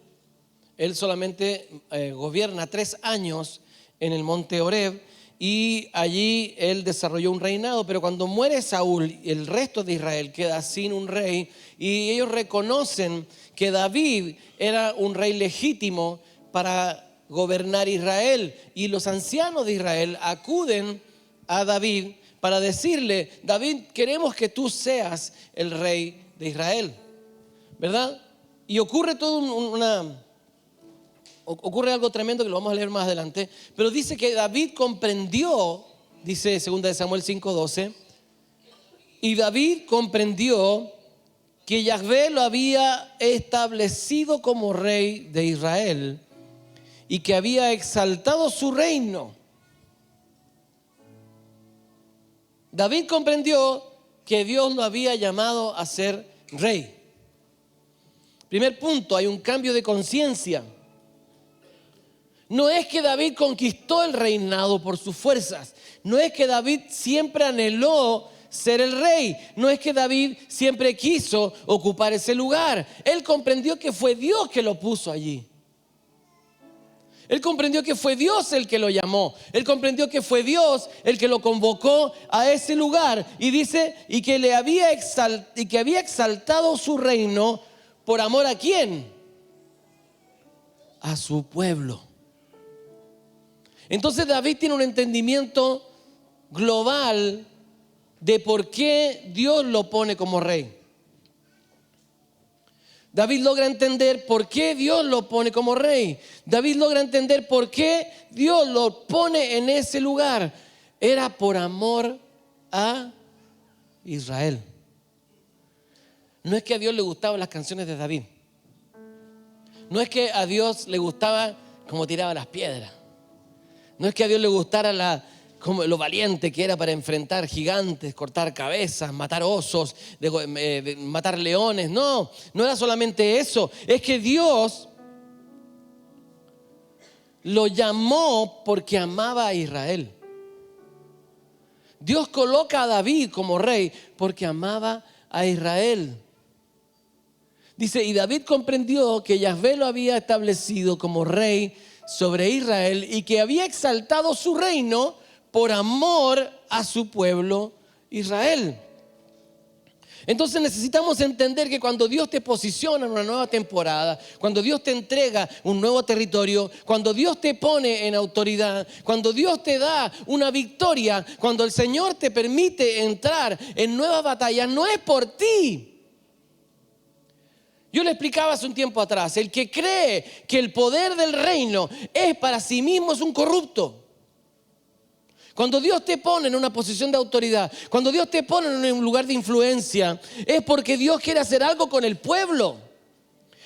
él solamente gobierna 3 años en el monte Oreb. Y allí él desarrolló un reinado, pero cuando muere Saúl, el resto de Israel queda sin un rey y ellos reconocen que David era un rey legítimo para gobernar Israel. Y los ancianos de Israel acuden a David para decirle, David, queremos que tú seas el rey de Israel, ¿verdad? Y ocurre ocurre algo tremendo que lo vamos a leer más adelante, pero dice que David comprendió, dice 2 de Samuel 5:12, y David comprendió que Yahvé lo había establecido como rey de Israel y que había exaltado su reino. David comprendió que Dios lo había llamado a ser rey. Primer punto, hay un cambio de conciencia. No es que David conquistó el reinado por sus fuerzas. No es que David siempre anheló ser el rey. No es que David siempre quiso ocupar ese lugar. Él comprendió que fue Dios que lo puso allí. Él comprendió que fue Dios el que lo llamó. Él comprendió que fue Dios el que lo convocó a ese lugar. Y dice, y que había exaltado su reino por amor ¿a quién? A su pueblo. Entonces David tiene un entendimiento global de por qué Dios lo pone como rey. David logra entender por qué Dios lo pone como rey. David logra entender por qué Dios lo pone en ese lugar. Era por amor a Israel. No es que a Dios le gustaban las canciones de David. No es que a Dios le gustaba cómo tiraba las piedras. No es que a Dios le gustara como lo valiente que era para enfrentar gigantes, cortar cabezas, matar osos, matar leones. No era solamente eso. Es que Dios lo llamó porque amaba a Israel. Dios coloca a David como rey porque amaba a Israel. Dice, y David comprendió que Yahvé lo había establecido como rey sobre Israel y que había exaltado su reino por amor a su pueblo Israel. Entonces necesitamos entender que cuando Dios te posiciona en una nueva temporada, cuando Dios te entrega un nuevo territorio, cuando Dios te pone en autoridad, cuando Dios te da una victoria, cuando el Señor te permite entrar en nuevas batallas, no es por ti. Yo le explicaba hace un tiempo atrás, el que cree que el poder del reino es para sí mismo es un corrupto. Cuando Dios te pone en una posición de autoridad, cuando Dios te pone en un lugar de influencia, es porque Dios quiere hacer algo con el pueblo.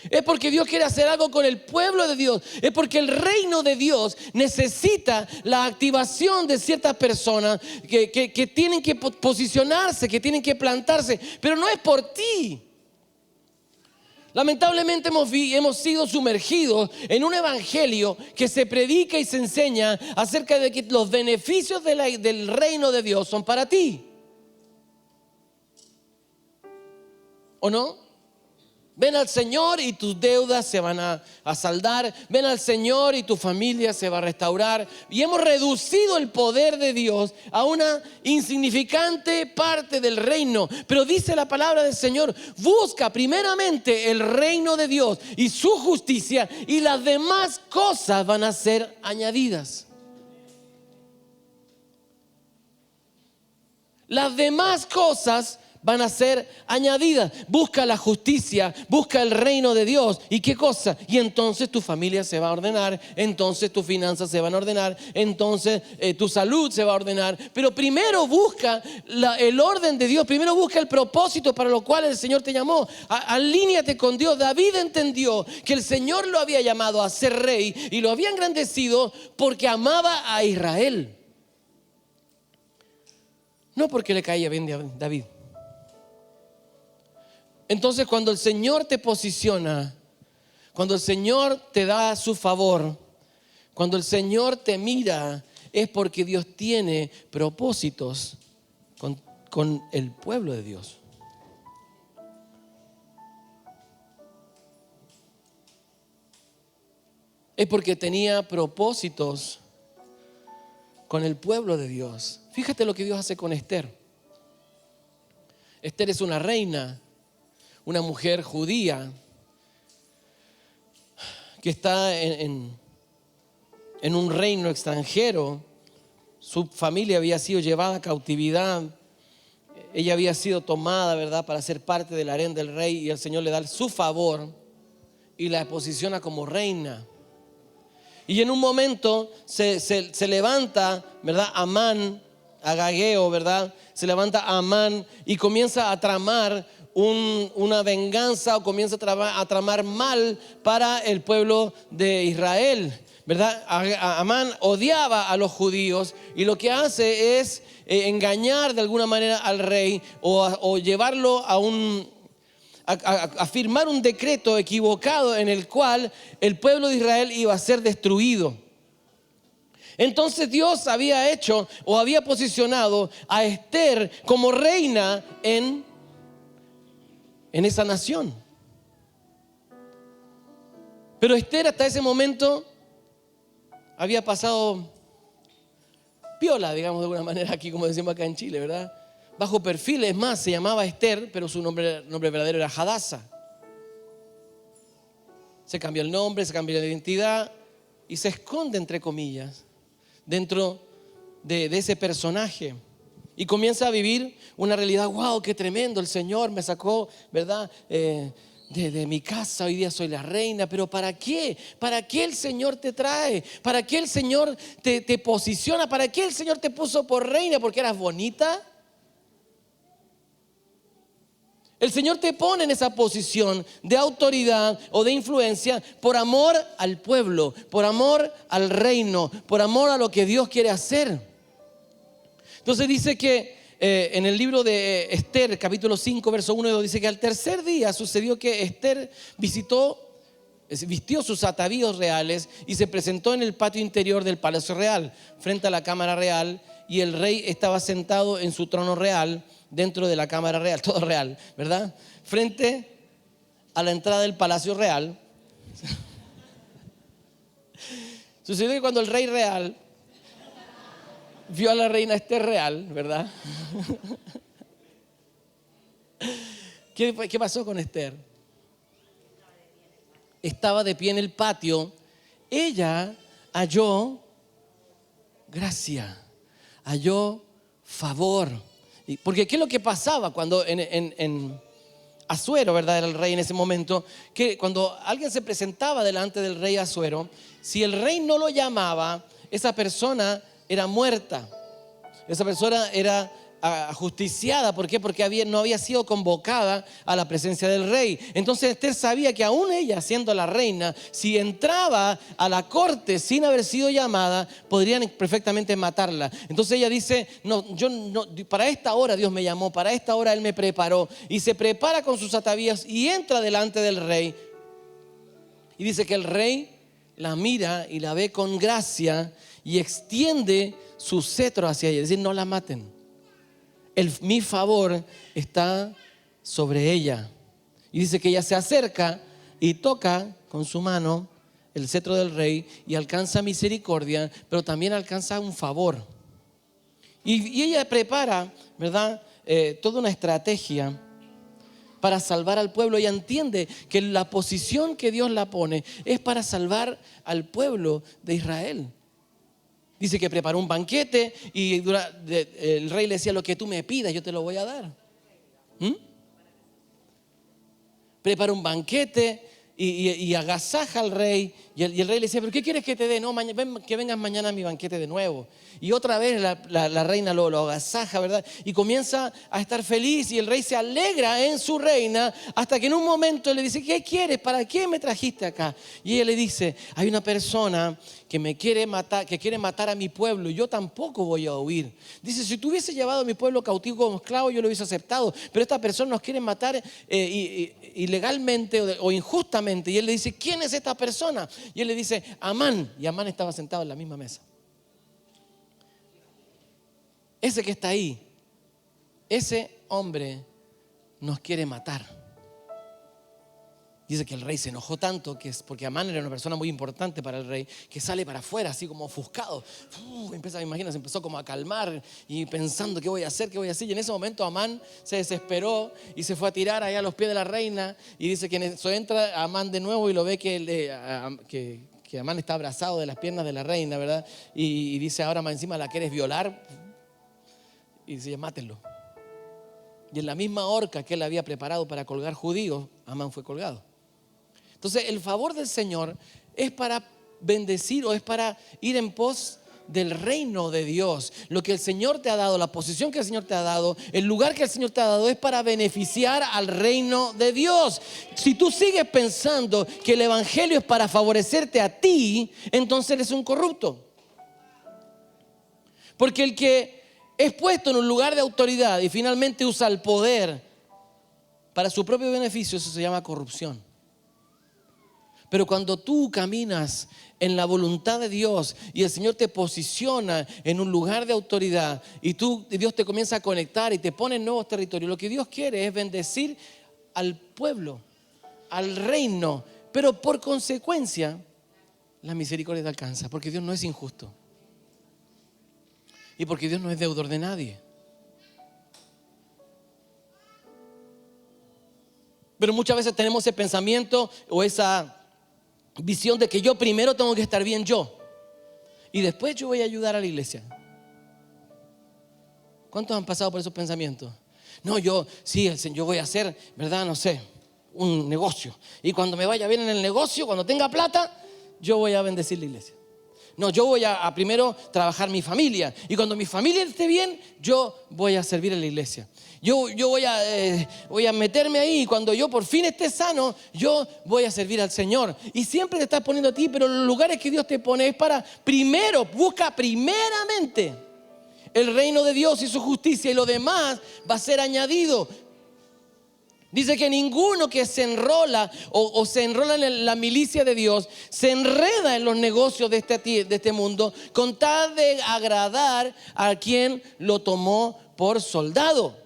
Es porque Dios quiere hacer algo con el pueblo de Dios. Es porque el reino de Dios necesita la activación de ciertas personas que tienen que posicionarse, que tienen que plantarse. Pero no es por ti. Lamentablemente hemos sido sumergidos en un evangelio que se predica y se enseña acerca de que los beneficios del reino de Dios son para ti. ¿O no? Ven al Señor y tus deudas se van a saldar. Ven al Señor y tu familia se va a restaurar. Y hemos reducido el poder de Dios a una insignificante parte del reino. Pero dice la palabra del Señor: busca primeramente el reino de Dios y su justicia, y las demás cosas van a ser añadidas. Las demás cosas van a ser añadidas. Busca la justicia, busca el reino de Dios. ¿Y qué cosa? Y entonces tu familia se va a ordenar, entonces tus finanzas se van a ordenar, entonces tu salud se va a ordenar. Pero primero busca el orden de Dios, primero busca el propósito para lo cual el Señor te llamó. Alíñate con Dios. David entendió que el Señor lo había llamado a ser rey y lo había engrandecido porque amaba a Israel, no porque le caía bien a David. Entonces, cuando el Señor te posiciona, cuando el Señor te da su favor, cuando el Señor te mira, es porque Dios tiene propósitos con el pueblo de Dios. Es porque tenía propósitos con el pueblo de Dios. Fíjate lo que Dios hace con Esther. Esther es una reina, una mujer judía que está en un reino extranjero. Su familia había sido llevada a cautividad. Ella había sido tomada, ¿verdad?, para ser parte del harén del rey, y el Señor le da su favor y la posiciona como reina. Y en un momento se levanta, ¿verdad?, Amán, Agageo, ¿verdad? Se levanta Amán y comienza a tramar una venganza, o comienza a tramar mal para el pueblo de Israel, ¿verdad? Amán odiaba a los judíos y lo que hace es engañar de alguna manera al rey, o llevarlo a firmar un decreto equivocado en el cual el pueblo de Israel iba a ser destruido. Entonces Dios había hecho, o había posicionado a Esther como reina en esa nación. Pero Esther hasta ese momento había pasado piola, digamos de alguna manera, aquí como decimos acá en Chile, ¿verdad? Bajo perfil. Es más, se llamaba Esther, pero su nombre verdadero era Hadasa. Se cambió el nombre, se cambió la identidad y se esconde, entre comillas, dentro de ese personaje. Y comienza a vivir una realidad. ¡Wow! ¡Qué tremendo! El Señor me sacó, ¿verdad?, de mi casa. Hoy día soy la reina. ¿Pero para qué? ¿Para qué el Señor te trae? ¿Para qué el Señor te posiciona? ¿Para qué el Señor te puso por reina? ¿Porque eras bonita? El Señor te pone en esa posición de autoridad o de influencia por amor al pueblo, por amor al reino, por amor a lo que Dios quiere hacer. Entonces dice que en el libro de Esther, capítulo 5, verso 1 y 2, dice que al tercer día sucedió que Esther vistió sus atavíos reales y se presentó en el patio interior del palacio real, frente a la cámara real, y el rey estaba sentado en su trono real, dentro de la cámara real, todo real, ¿verdad?, frente a la entrada del palacio real. Sucedió que cuando el rey real vio a la reina Esther real, ¿verdad? ¿Qué pasó con Esther? Estaba de pie en el patio. Ella halló gracia, halló favor. Porque ¿qué es lo que pasaba cuando en Asuero, ¿verdad?, era el rey en ese momento? Que cuando alguien se presentaba delante del rey Asuero, si el rey no lo llamaba, esa persona era muerta. Esa persona era ajusticiada. ¿Por qué? Porque no había sido convocada a la presencia del rey. Entonces Esther sabía que aún ella, siendo la reina, si entraba a la corte sin haber sido llamada, podrían perfectamente matarla. Entonces ella dice, no, para esta hora Dios me llamó, para esta hora Él me preparó. Y se prepara con sus atavíos y entra delante del rey. Y dice que el rey la mira y la ve con gracia y extiende su cetro hacia ella. Es decir, no la maten. Mi favor está sobre ella. Y dice que ella se acerca y toca con su mano el cetro del rey y alcanza misericordia, pero también alcanza un favor. Y ella prepara, ¿verdad? Toda una estrategia para salvar al pueblo. Ella entiende que la posición que Dios la pone es para salvar al pueblo de Israel. Dice que preparó un banquete y el rey le decía, lo que tú me pidas yo te lo voy a dar. Prepara un banquete y agasaja al rey. Y el rey le decía, ¿pero qué quieres que te dé? No, que vengas mañana a mi banquete de nuevo. Y otra vez la reina lo agasaja, ¿verdad? Y comienza a estar feliz y el rey se alegra en su reina hasta que en un momento le dice, ¿qué quieres? ¿Para qué me trajiste acá? Y ella le dice, hay una persona que me quiere matar, que quiere matar a mi pueblo y yo tampoco voy a huir. Dice, si tú hubiese llevado a mi pueblo cautivo como esclavo, yo lo hubiese aceptado, pero esta persona nos quiere matar ilegalmente o injustamente. Y él le dice, ¿quién es esta persona? Y él le dice, Amán. Y Amán estaba sentado en la misma mesa. Ese que está ahí, ese hombre nos quiere matar. Dice que el rey se enojó tanto, porque Amán era una persona muy importante para el rey, que sale para afuera así como ofuscado. Se empezó como a calmar y pensando, ¿qué voy a hacer? ¿Qué voy a hacer? Y en ese momento Amán se desesperó y se fue a tirar allá a los pies de la reina. Y dice que en eso entra Amán de nuevo y lo ve que Amán está abrazado de las piernas de la reina, ¿verdad? Y dice, ahora más encima la quieres violar. Y dice, mátenlo. Y en la misma horca que él había preparado para colgar judíos, Amán fue colgado. Entonces el favor del Señor es para bendecir o es para ir en pos del reino de Dios. Lo que el Señor te ha dado, la posición que el Señor te ha dado, el lugar que el Señor te ha dado es para beneficiar al reino de Dios. Si tú sigues pensando que el evangelio es para favorecerte a ti, entonces eres un corrupto. Porque el que es puesto en un lugar de autoridad y finalmente usa el poder para su propio beneficio, eso se llama corrupción. Pero cuando tú caminas en la voluntad de Dios y el Señor te posiciona en un lugar de autoridad y Dios te comienza a conectar y te pone en nuevos territorios, lo que Dios quiere es bendecir al pueblo, al reino, pero por consecuencia la misericordia te alcanza, porque Dios no es injusto y porque Dios no es deudor de nadie. Pero muchas veces tenemos ese pensamiento o esa visión de que yo primero tengo que estar bien yo y después yo voy a ayudar a la iglesia. ¿Cuántos han pasado por esos pensamientos? No, yo voy a hacer, ¿verdad? No sé, un negocio. Y cuando me vaya bien en el negocio, cuando tenga plata, yo voy a bendecir la iglesia. No, yo voy a primero trabajar mi familia. Y cuando mi familia esté bien, yo voy a servir a la iglesia. Yo voy a meterme ahí y cuando yo por fin esté sano, yo voy a servir al Señor. Y siempre te estás poniendo a ti, pero los lugares que Dios te pone es para primero, busca primeramente el reino de Dios y su justicia y lo demás va a ser añadido. Dice que ninguno que se enrola o se enrola en la milicia de Dios se enreda en los negocios de este mundo con tal de agradar a quien lo tomó por soldado.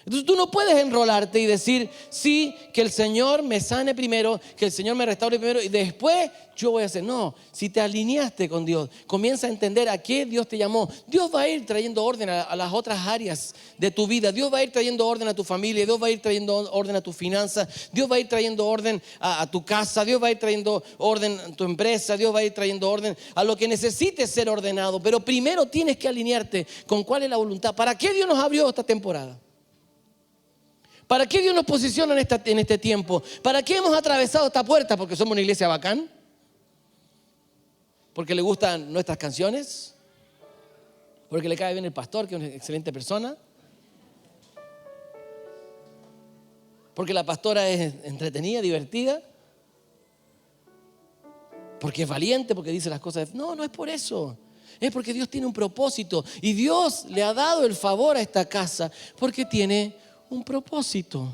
Entonces tú no puedes enrolarte y decir, sí, que el Señor me sane primero, que el Señor me restaure primero y después yo voy a hacer. No, si te alineaste con Dios, comienza a entender a qué Dios te llamó. Dios va a ir trayendo orden a las otras áreas de tu vida. Dios va a ir trayendo orden a tu familia, Dios va a ir trayendo orden a tus finanzas, Dios va a ir trayendo orden a tu casa, Dios va a ir trayendo orden a tu empresa, Dios va a ir trayendo orden a lo que necesites ser ordenado. Pero primero tienes que alinearte con cuál es la voluntad. ¿Para qué Dios nos abrió esta temporada? ¿Para qué Dios nos posiciona en este tiempo? ¿Para qué hemos atravesado esta puerta? ¿Porque somos una iglesia bacán? ¿Porque le gustan nuestras canciones? Porque le cae bien el pastor, que es una excelente persona. Porque la pastora es entretenida, divertida. Porque es valiente, porque dice las cosas. No, no es por eso. Es porque Dios tiene un propósito. Y Dios le ha dado el favor a esta casa porque tiene un propósito.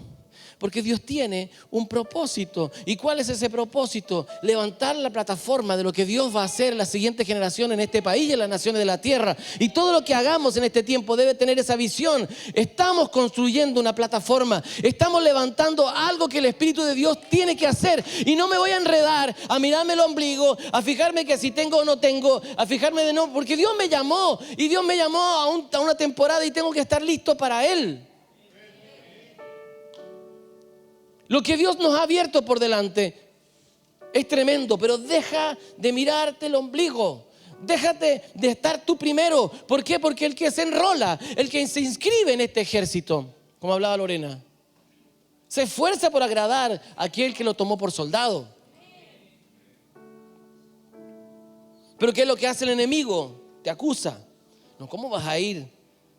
Porque Dios tiene un propósito. ¿Y cuál es ese propósito? Levantar la plataforma de lo que Dios va a hacer en la siguiente generación en este país y en las naciones de la tierra. Y todo lo que hagamos en este tiempo debe tener esa visión. Estamos construyendo una plataforma. Estamos levantando algo que el Espíritu de Dios tiene que hacer. Y no me voy a enredar a mirarme el ombligo, a fijarme que si tengo o no tengo, a fijarme de no. Porque Dios me llamó. Y Dios me llamó a una temporada y tengo que estar listo para Él. Lo que Dios nos ha abierto por delante es tremendo, pero deja de mirarte el ombligo. Déjate de estar tú primero. ¿Por qué? Porque el que se enrola, el que se inscribe en este ejército, como hablaba Lorena, se esfuerza por agradar a aquel que lo tomó por soldado. Pero ¿qué es lo que hace el enemigo? Te acusa. No, ¿cómo vas a ir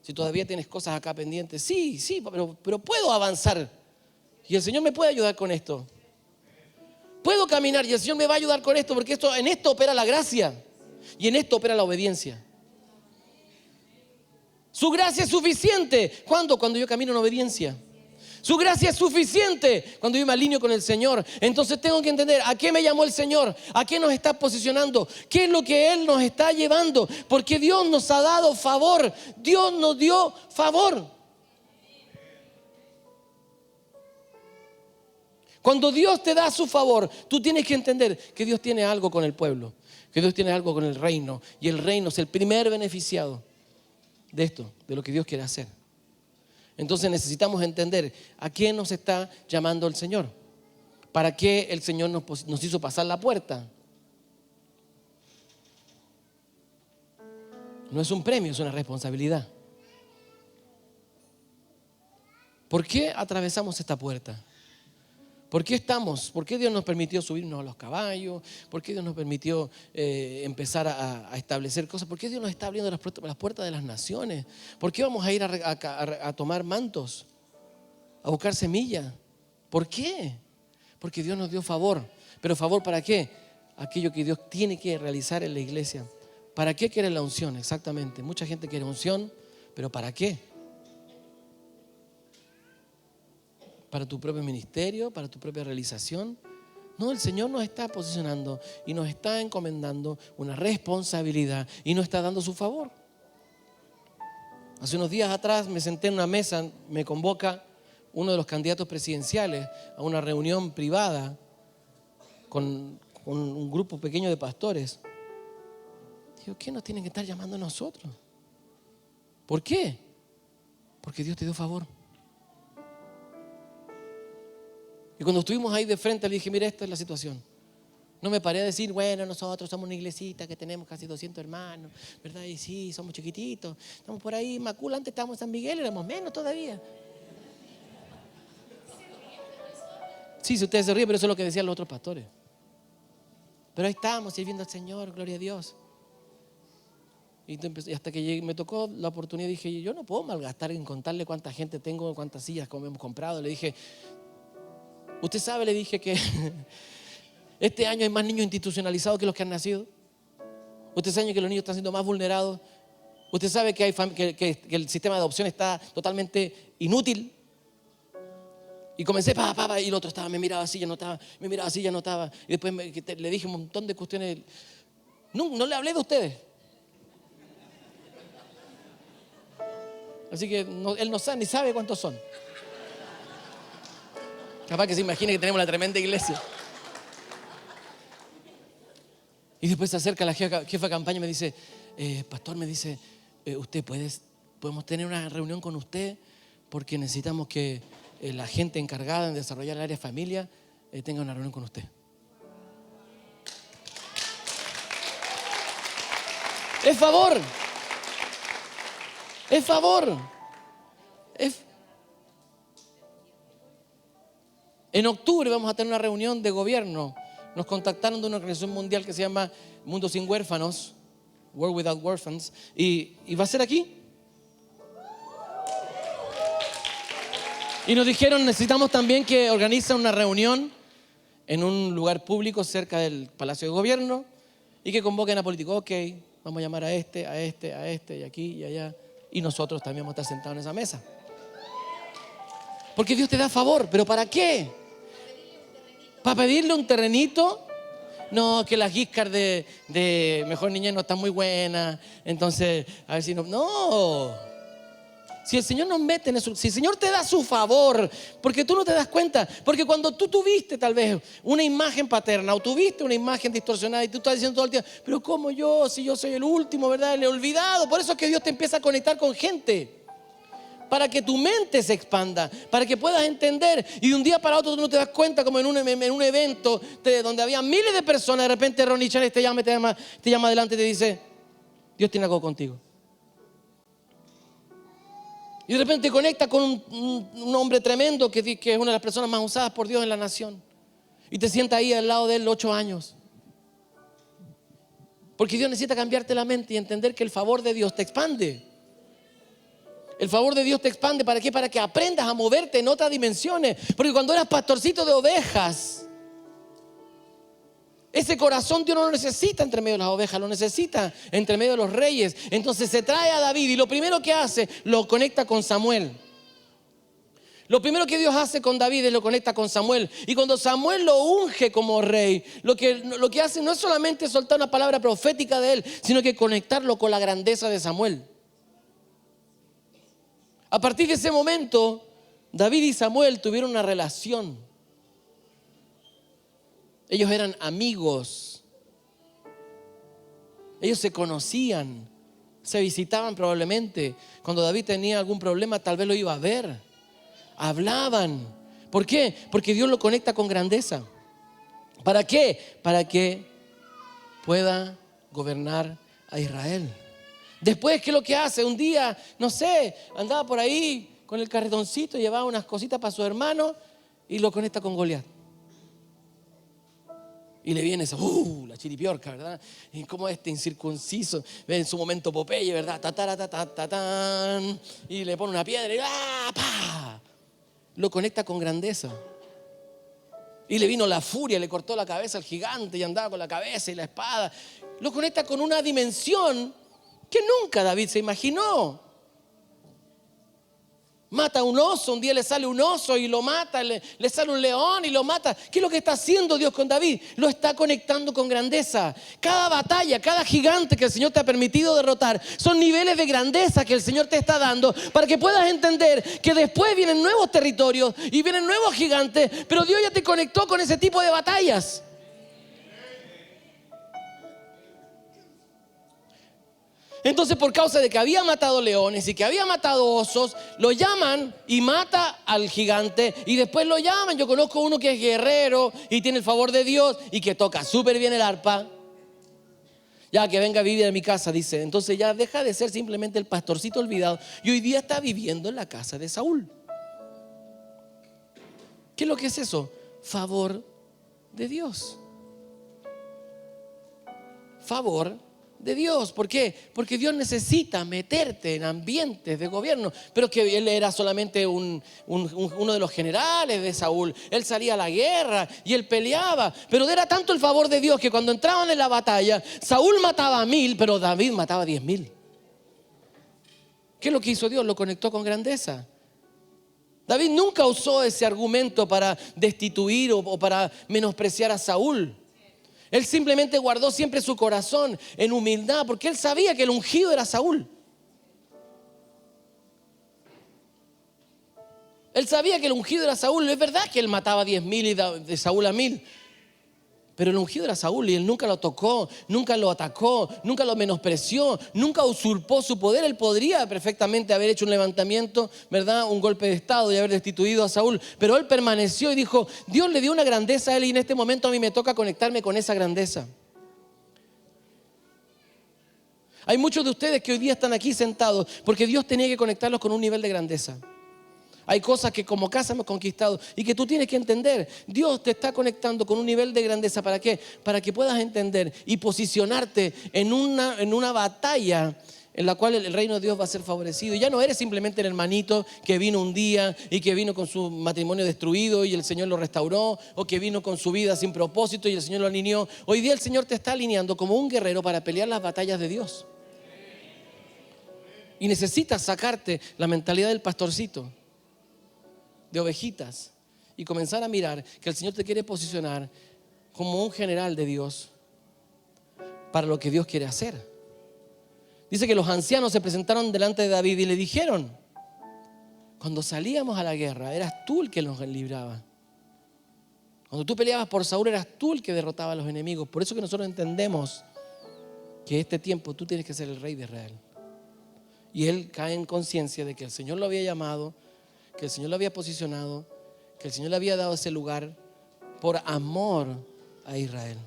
si todavía tienes cosas acá pendientes? Sí, pero puedo avanzar. Y el Señor me puede ayudar con esto. Puedo caminar y el Señor me va a ayudar con esto, porque en esto opera la gracia y en esto opera la obediencia. Su gracia es suficiente. ¿Cuándo? Cuando yo camino en obediencia. Su gracia es suficiente cuando yo me alineo con el Señor. Entonces tengo que entender a qué me llamó el Señor, a qué nos está posicionando, qué es lo que Él nos está llevando. Porque Dios nos ha dado favor. Dios nos dio favor. Cuando Dios te da su favor, tú tienes que entender que Dios tiene algo con el pueblo, que Dios tiene algo con el reino, y el reino es el primer beneficiado de esto, de lo que Dios quiere hacer. Entonces necesitamos entender a qué nos está llamando el Señor, para qué el Señor nos hizo pasar la puerta. No es un premio, es una responsabilidad. ¿Por qué atravesamos esta puerta? ¿Por qué ¿Por qué Dios nos permitió subirnos a los caballos? ¿Por qué Dios nos permitió empezar a establecer cosas? ¿Por qué Dios nos está abriendo las puertas de las naciones? ¿Por qué vamos a ir a tomar mantos? A buscar semilla. ¿Por qué? Porque Dios nos dio favor. ¿Pero favor para qué? Aquello que Dios tiene que realizar en la iglesia. ¿Para qué quiere la unción? Exactamente. Mucha gente quiere unción, pero ¿para qué? ¿Para tu propio ministerio? ¿Para tu propia realización? No, el Señor nos está posicionando y nos está encomendando una responsabilidad y nos está dando su favor. Hace unos días atrás me senté en una mesa, me convoca uno de los candidatos presidenciales a una reunión privada con un grupo pequeño de pastores. Digo, ¿qué nos tienen que estar llamando a nosotros? ¿Por qué? Porque Dios te dio favor. Y cuando estuvimos ahí de frente le dije, mira, esta es la situación. No me paré a decir, bueno, nosotros somos una iglesita que tenemos casi 200 hermanos, ¿verdad? Y sí, somos chiquititos, estamos por ahí, Macul, antes estábamos en San Miguel, éramos menos todavía. Sí, si ustedes se ríen, pero eso es lo que decían los otros pastores. Pero ahí estábamos sirviendo al Señor, gloria a Dios. Y hasta que me tocó la oportunidad, dije, yo no puedo malgastar en contarle cuánta gente tengo, cuántas sillas hemos comprado. Le dije, usted sabe, le dije, que este año hay más niños institucionalizados que los que han nacido. Usted sabe que los niños están siendo más vulnerados. Usted sabe que, que el sistema de adopción está totalmente inútil. Y comencé, y el otro me miraba así, ya no estaba, me miraba así, ya no estaba. Y después le dije un montón de cuestiones. No le hablé de ustedes. Así que él no sabe, ni sabe cuántos son. Capaz que se imagine que tenemos una tremenda iglesia. Y después se acerca la jefa de campaña y me dice, pastor, me dice, podemos tener una reunión con usted porque necesitamos que la gente encargada en desarrollar el área familia tenga una reunión con usted. Es favor. Es favor. En octubre vamos a tener una reunión de gobierno. Nos contactaron de una organización mundial que se llama Mundo Sin Huérfanos. World Without Orphans, y va a ser aquí. Y nos dijeron, necesitamos también que organicen una reunión en un lugar público cerca del Palacio de Gobierno y que convoquen a políticos. Ok, vamos a llamar a este, y aquí y allá. Y nosotros también vamos a estar sentados en esa mesa. Porque Dios te da favor, ¿pero para qué? ¿Para pedirle un terrenito? No, que las gift cards de Mejor Niñez no están muy buenas, entonces, a ver si no... No. Si el Señor nos mete en eso, si el Señor te da su favor, porque tú no te das cuenta, porque cuando tú tuviste tal vez una imagen paterna o tuviste una imagen distorsionada y tú estás diciendo todo el tiempo, pero ¿cómo yo? Si yo soy el último, ¿verdad? El olvidado. Por eso es que Dios te empieza a conectar con gente, para que tu mente se expanda, para que puedas entender. Y de un día para otro tú no te das cuenta, como en un evento donde había miles de personas, de repente Ronnie Chávez te llama adelante y te dice, Dios tiene algo contigo. Y de repente te conecta con un hombre tremendo que es una de las personas más usadas por Dios en la nación. Y te sienta ahí al lado de él 8 años. Porque Dios necesita cambiarte la mente y entender que el favor de Dios te expande. El favor de Dios te expande, ¿para qué? Para que aprendas a moverte en otras dimensiones. Porque cuando eras pastorcito de ovejas, ese corazón Dios no lo necesita entre medio de las ovejas, lo necesita entre medio de los reyes. Entonces se trae a David y lo primero que hace, lo conecta con Samuel. Lo primero que Dios hace con David es lo conecta con Samuel. Y cuando Samuel lo unge como rey, lo que hace no es solamente soltar una palabra profética de él, sino que conectarlo con la grandeza de Samuel. A partir de ese momento, David y Samuel tuvieron una relación. Ellos eran amigos. Ellos se conocían, se visitaban probablemente. Cuando David tenía algún problema, tal vez lo iba a ver. Hablaban. ¿Por qué? Porque Dios lo conecta con grandeza. ¿Para qué? Para que pueda gobernar a Israel. Después, ¿qué es lo que hace? Un día, no sé, andaba por ahí con el carretoncito, llevaba unas cositas para su hermano y lo conecta con Goliat. Y le viene esa, la chiripiorca, ¿verdad? Y como incircunciso, ve en su momento Popeye, ¿verdad? Y le pone una piedra y ¡pa! Lo conecta con grandeza. Y le vino la furia, le cortó la cabeza al gigante y andaba con la cabeza y la espada. Lo conecta con una dimensión que nunca David se imaginó. Mata a un oso, un día le sale un oso y lo mata, le sale un león y lo mata. ¿Qué es lo que está haciendo Dios con David? Lo está conectando con grandeza. Cada batalla, cada gigante que el Señor te ha permitido derrotar, son niveles de grandeza que el Señor te está dando para que puedas entender que después vienen nuevos territorios y vienen nuevos gigantes, pero Dios ya te conectó con ese tipo de batallas. Entonces, por causa de que había matado leones y que había matado osos, lo llaman y mata al gigante y después lo llaman. Yo conozco uno que es guerrero y tiene el favor de Dios y que toca súper bien el arpa. Ya que venga a vivir en mi casa, dice. Entonces ya deja de ser simplemente el pastorcito olvidado y hoy día está viviendo en la casa de Saúl. ¿Qué es lo que es eso? Favor de Dios. Favor de Dios. ¿Por qué? Porque Dios necesita meterte en ambientes de gobierno. Pero que él era solamente uno de los generales de Saúl. Él salía a la guerra y él peleaba. Pero era tanto el favor de Dios que cuando entraban en la batalla, Saúl mataba a 1000, pero David mataba a 10,000. ¿Qué es lo que hizo Dios? Lo conectó con grandeza. David nunca usó ese argumento para destituir o para menospreciar a Saúl. Él simplemente guardó siempre su corazón en humildad porque él sabía que el ungido era Saúl. Él sabía que el ungido era Saúl. Es verdad que él mataba a 10,000 y de Saúl a 1000. Pero el ungido era Saúl y él nunca lo tocó, nunca lo atacó, nunca lo menospreció, nunca usurpó su poder. Él podría perfectamente haber hecho un levantamiento, ¿verdad? Un golpe de estado y haber destituido a Saúl. Pero él permaneció y dijo, Dios le dio una grandeza a él y en este momento a mí me toca conectarme con esa grandeza. Hay muchos de ustedes que hoy día están aquí sentados porque Dios tenía que conectarlos con un nivel de grandeza. Hay cosas que como casa hemos conquistado y que tú tienes que entender. Dios te está conectando con un nivel de grandeza. ¿Para qué? Para que puedas entender y posicionarte en una batalla en la cual el reino de Dios va a ser favorecido. Y ya no eres simplemente el hermanito que vino un día y que vino con su matrimonio destruido y el Señor lo restauró, o que vino con su vida sin propósito y el Señor lo alineó. Hoy día el Señor te está alineando como un guerrero para pelear las batallas de Dios. Y necesitas sacarte la mentalidad del pastorcito, de ovejitas, y comenzar a mirar que el Señor te quiere posicionar como un general de Dios para lo que Dios quiere hacer. Dice que los ancianos se presentaron delante de David y le dijeron: cuando salíamos a la guerra, eras tú el que nos libraba. Cuando tú peleabas por Saúl, eras tú el que derrotaba a los enemigos. Por eso que nosotros entendemos que este tiempo tú tienes que ser el rey de Israel. Y él cae en conciencia de que el Señor lo había llamado, que el Señor lo había posicionado, que el Señor le había dado ese lugar por amor a Israel.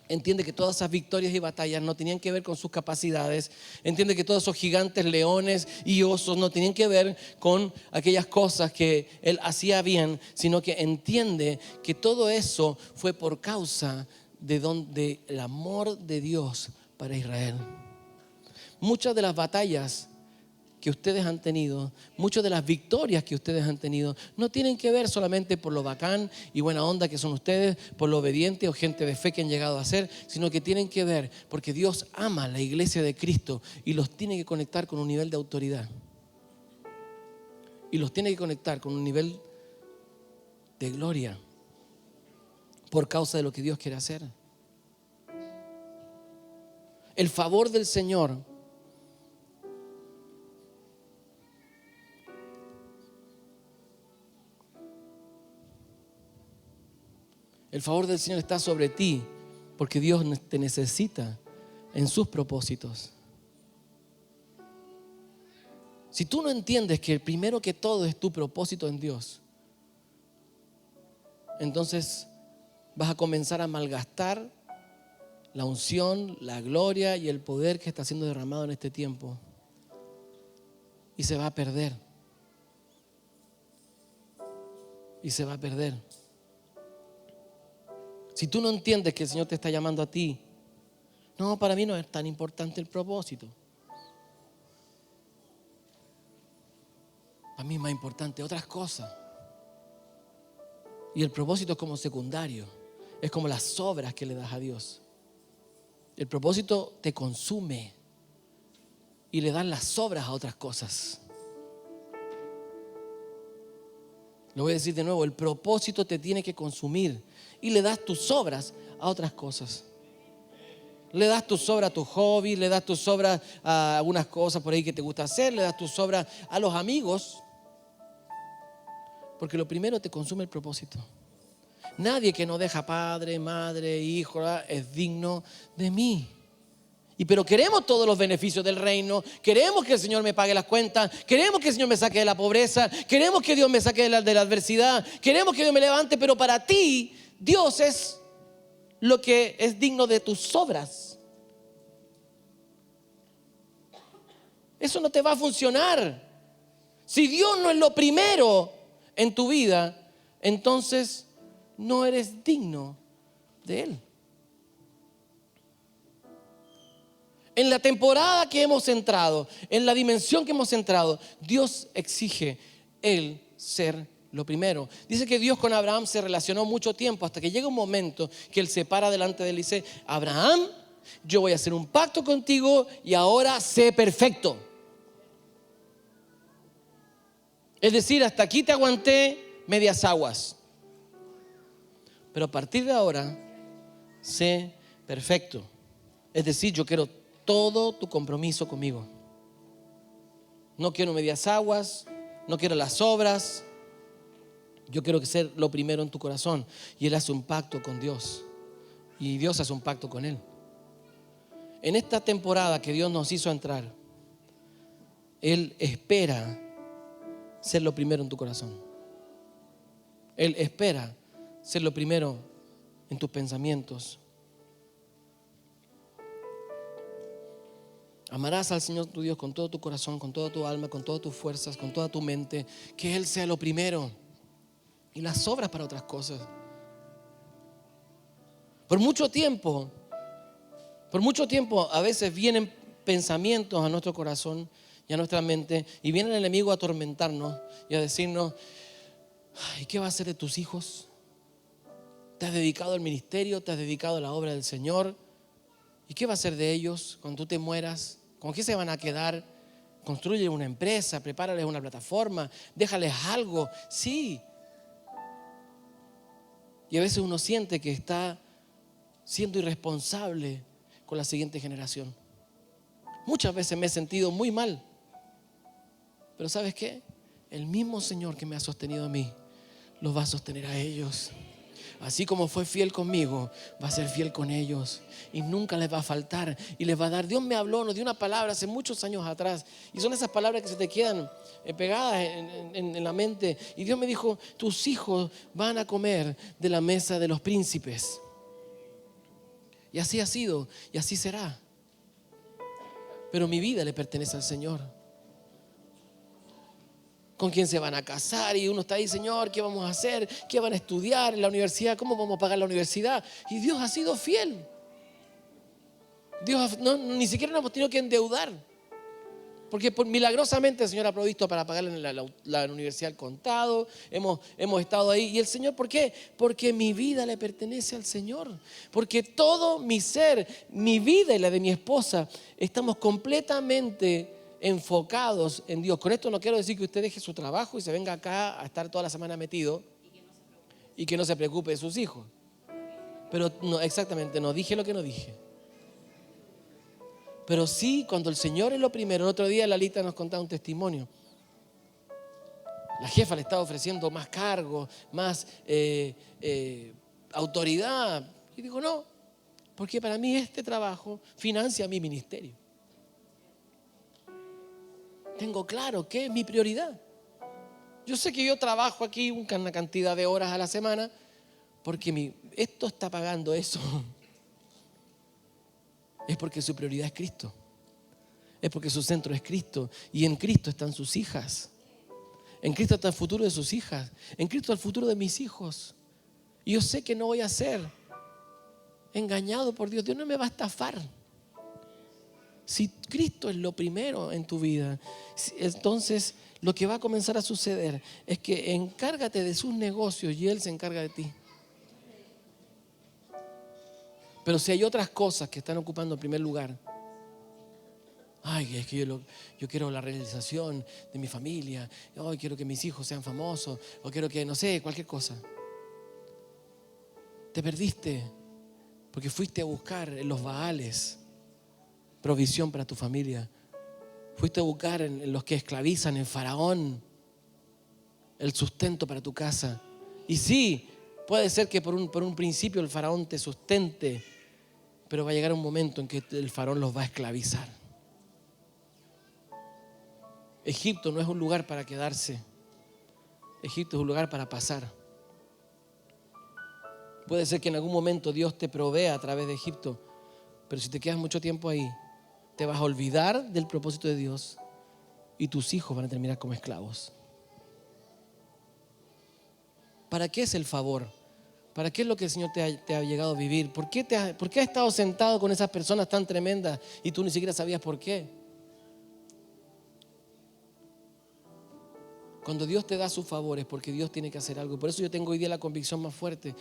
Entiende que todas esas victorias y batallas no tenían que ver con sus capacidades. Entiende que todos esos gigantes, leones y osos no tenían que ver con aquellas cosas que él hacía bien, sino que entiende que todo eso fue por causa del amor de Dios para Israel. Muchas de las batallas que ustedes han tenido, muchas de las victorias que ustedes han tenido, no tienen que ver solamente por lo bacán y buena onda que son ustedes, por lo obediente o gente de fe que han llegado a ser, sino que tienen que ver porque Dios ama a la iglesia de Cristo y los tiene que conectar con un nivel de autoridad. Y los tiene que conectar con un nivel de gloria por causa de lo que Dios quiere hacer. El favor del Señor está sobre ti porque Dios te necesita en sus propósitos. Si tú no entiendes que el primero que todo es tu propósito en Dios, entonces vas a comenzar a malgastar la unción, la gloria y el poder que está siendo derramado en este tiempo. Y se va a perder. Y se va a perder. Si tú no entiendes que el Señor te está llamando a ti, no, para mí no es tan importante el propósito. Para mí es más importante otras cosas. Y el propósito es como secundario. Es como las obras que le das a Dios. El propósito te consume y le das las obras a otras cosas. Lo voy a decir de nuevo, el propósito te tiene que consumir y le das tus obras a otras cosas. Le das tus obras a tu hobby, le das tus obras a algunas cosas por ahí que te gusta hacer, le das tus obras a los amigos, porque lo primero te consume el propósito. Nadie que no deja padre, madre, hijo es digno de mí. Pero queremos todos los beneficios del reino, queremos que el Señor me pague las cuentas, queremos que el Señor me saque de la pobreza, queremos que Dios me saque de la adversidad, queremos que Dios me levante, pero para ti Dios es lo que es digno de tus obras. Eso no te va a funcionar. Si Dios no es lo primero en tu vida, entonces no eres digno de Él. En la temporada que hemos entrado, en la dimensión que hemos entrado, Dios exige el ser lo primero. Dice que Dios con Abraham se relacionó mucho tiempo hasta que llega un momento que Él se para delante de él y dice: Abraham, yo voy a hacer un pacto contigo y ahora sé perfecto. Es decir, hasta aquí te aguanté medias aguas, pero a partir de ahora sé perfecto. Es decir, yo quiero todo tu compromiso conmigo. No quiero medias aguas, no quiero las obras. Yo quiero que sea lo primero en tu corazón. Y él hace un pacto con Dios y Dios hace un pacto con él. En esta temporada que Dios nos hizo entrar, Él espera ser lo primero en tu corazón. Él espera ser lo primero en tus pensamientos. Amarás al Señor tu Dios con todo tu corazón, con toda tu alma, con todas tus fuerzas, con toda tu mente. Que Él sea lo primero. Y las sobras para otras cosas. Por mucho tiempo a veces vienen pensamientos a nuestro corazón y a nuestra mente. Y viene el enemigo a atormentarnos y a decirnos: ¿y qué va a hacer de tus hijos? ¿Te has dedicado al ministerio? ¿Te has dedicado a la obra del Señor? ¿Y qué va a hacer de ellos cuando tú te mueras? ¿Con qué se van a quedar? Construye una empresa, prepárales una plataforma, déjales algo. Sí. Y a veces uno siente que está siendo irresponsable con la siguiente generación. Muchas veces me he sentido muy mal. Pero ¿sabes qué? El mismo Señor que me ha sostenido a mí, los va a sostener a ellos. Así como fue fiel conmigo, va a ser fiel con ellos. Y nunca les va a faltar. Y les va a dar. Dios me habló, nos dio una palabra hace muchos años atrás. Y son esas palabras que se te quedan pegadas en la mente. Y Dios me dijo: tus hijos van a comer de la mesa de los príncipes. Y así ha sido y así será. Pero mi vida le pertenece al Señor. ¿Con quién se van a casar? Y uno está ahí: Señor, ¿qué vamos a hacer? ¿Qué van a estudiar en la universidad? ¿Cómo vamos a pagar la universidad? Y Dios ha sido fiel. Dios ni siquiera nos hemos tenido que endeudar. Porque milagrosamente el Señor ha provisto para pagar la universidad al contado. Hemos estado ahí. ¿Y el Señor por qué? Porque mi vida le pertenece al Señor. Porque todo mi ser, mi vida y la de mi esposa, estamos completamente enfocados en Dios. Con esto no quiero decir que usted deje su trabajo y se venga acá a estar toda la semana metido y que no se preocupe de sus hijos. Pero no, exactamente, no dije lo que no dije. Pero sí, cuando el Señor es lo primero. El otro día Lalita nos contaba un testimonio. La jefa le estaba ofreciendo más cargo, más autoridad. Y digo: no, porque para mí este trabajo financia mi ministerio. Tengo claro qué es mi prioridad. Yo sé que yo trabajo aquí una cantidad de horas a la semana porque esto está pagando eso. Es porque su prioridad es Cristo. Es porque su centro es Cristo. Y en Cristo están sus hijas. En Cristo está el futuro de sus hijas. En Cristo está el futuro de mis hijos. Y yo sé que no voy a ser engañado por Dios. Dios no me va a estafar. Si Cristo es lo primero en tu vida, entonces lo que va a comenzar a suceder es que encárgate de sus negocios y Él se encarga de ti. Pero si hay otras cosas que están ocupando el primer lugar, es que yo quiero la realización de mi familia, quiero que mis hijos sean famosos, o quiero que, no sé, cualquier cosa. Te perdiste porque fuiste a buscar en los Baales provisión para tu familia. Fuiste a buscar en los que esclavizan, en Faraón, el sustento para tu casa. Y sí, puede ser que por un principio el Faraón te sustente, pero va a llegar un momento en que el Faraón los va a esclavizar. Egipto no es un lugar para quedarse. Egipto es un lugar para pasar. Puede ser que en algún momento Dios te provea a través de Egipto, pero si te quedas mucho tiempo ahí, te vas a olvidar del propósito de Dios y tus hijos van a terminar como esclavos. ¿Para qué es el favor? ¿Para qué es lo que el Señor te ha llegado a vivir? ¿Por qué has estado sentado con esas personas tan tremendas y tú ni siquiera sabías por qué? Cuando Dios te da sus favores, porque Dios tiene que hacer algo. Por eso yo tengo hoy día la convicción más fuerte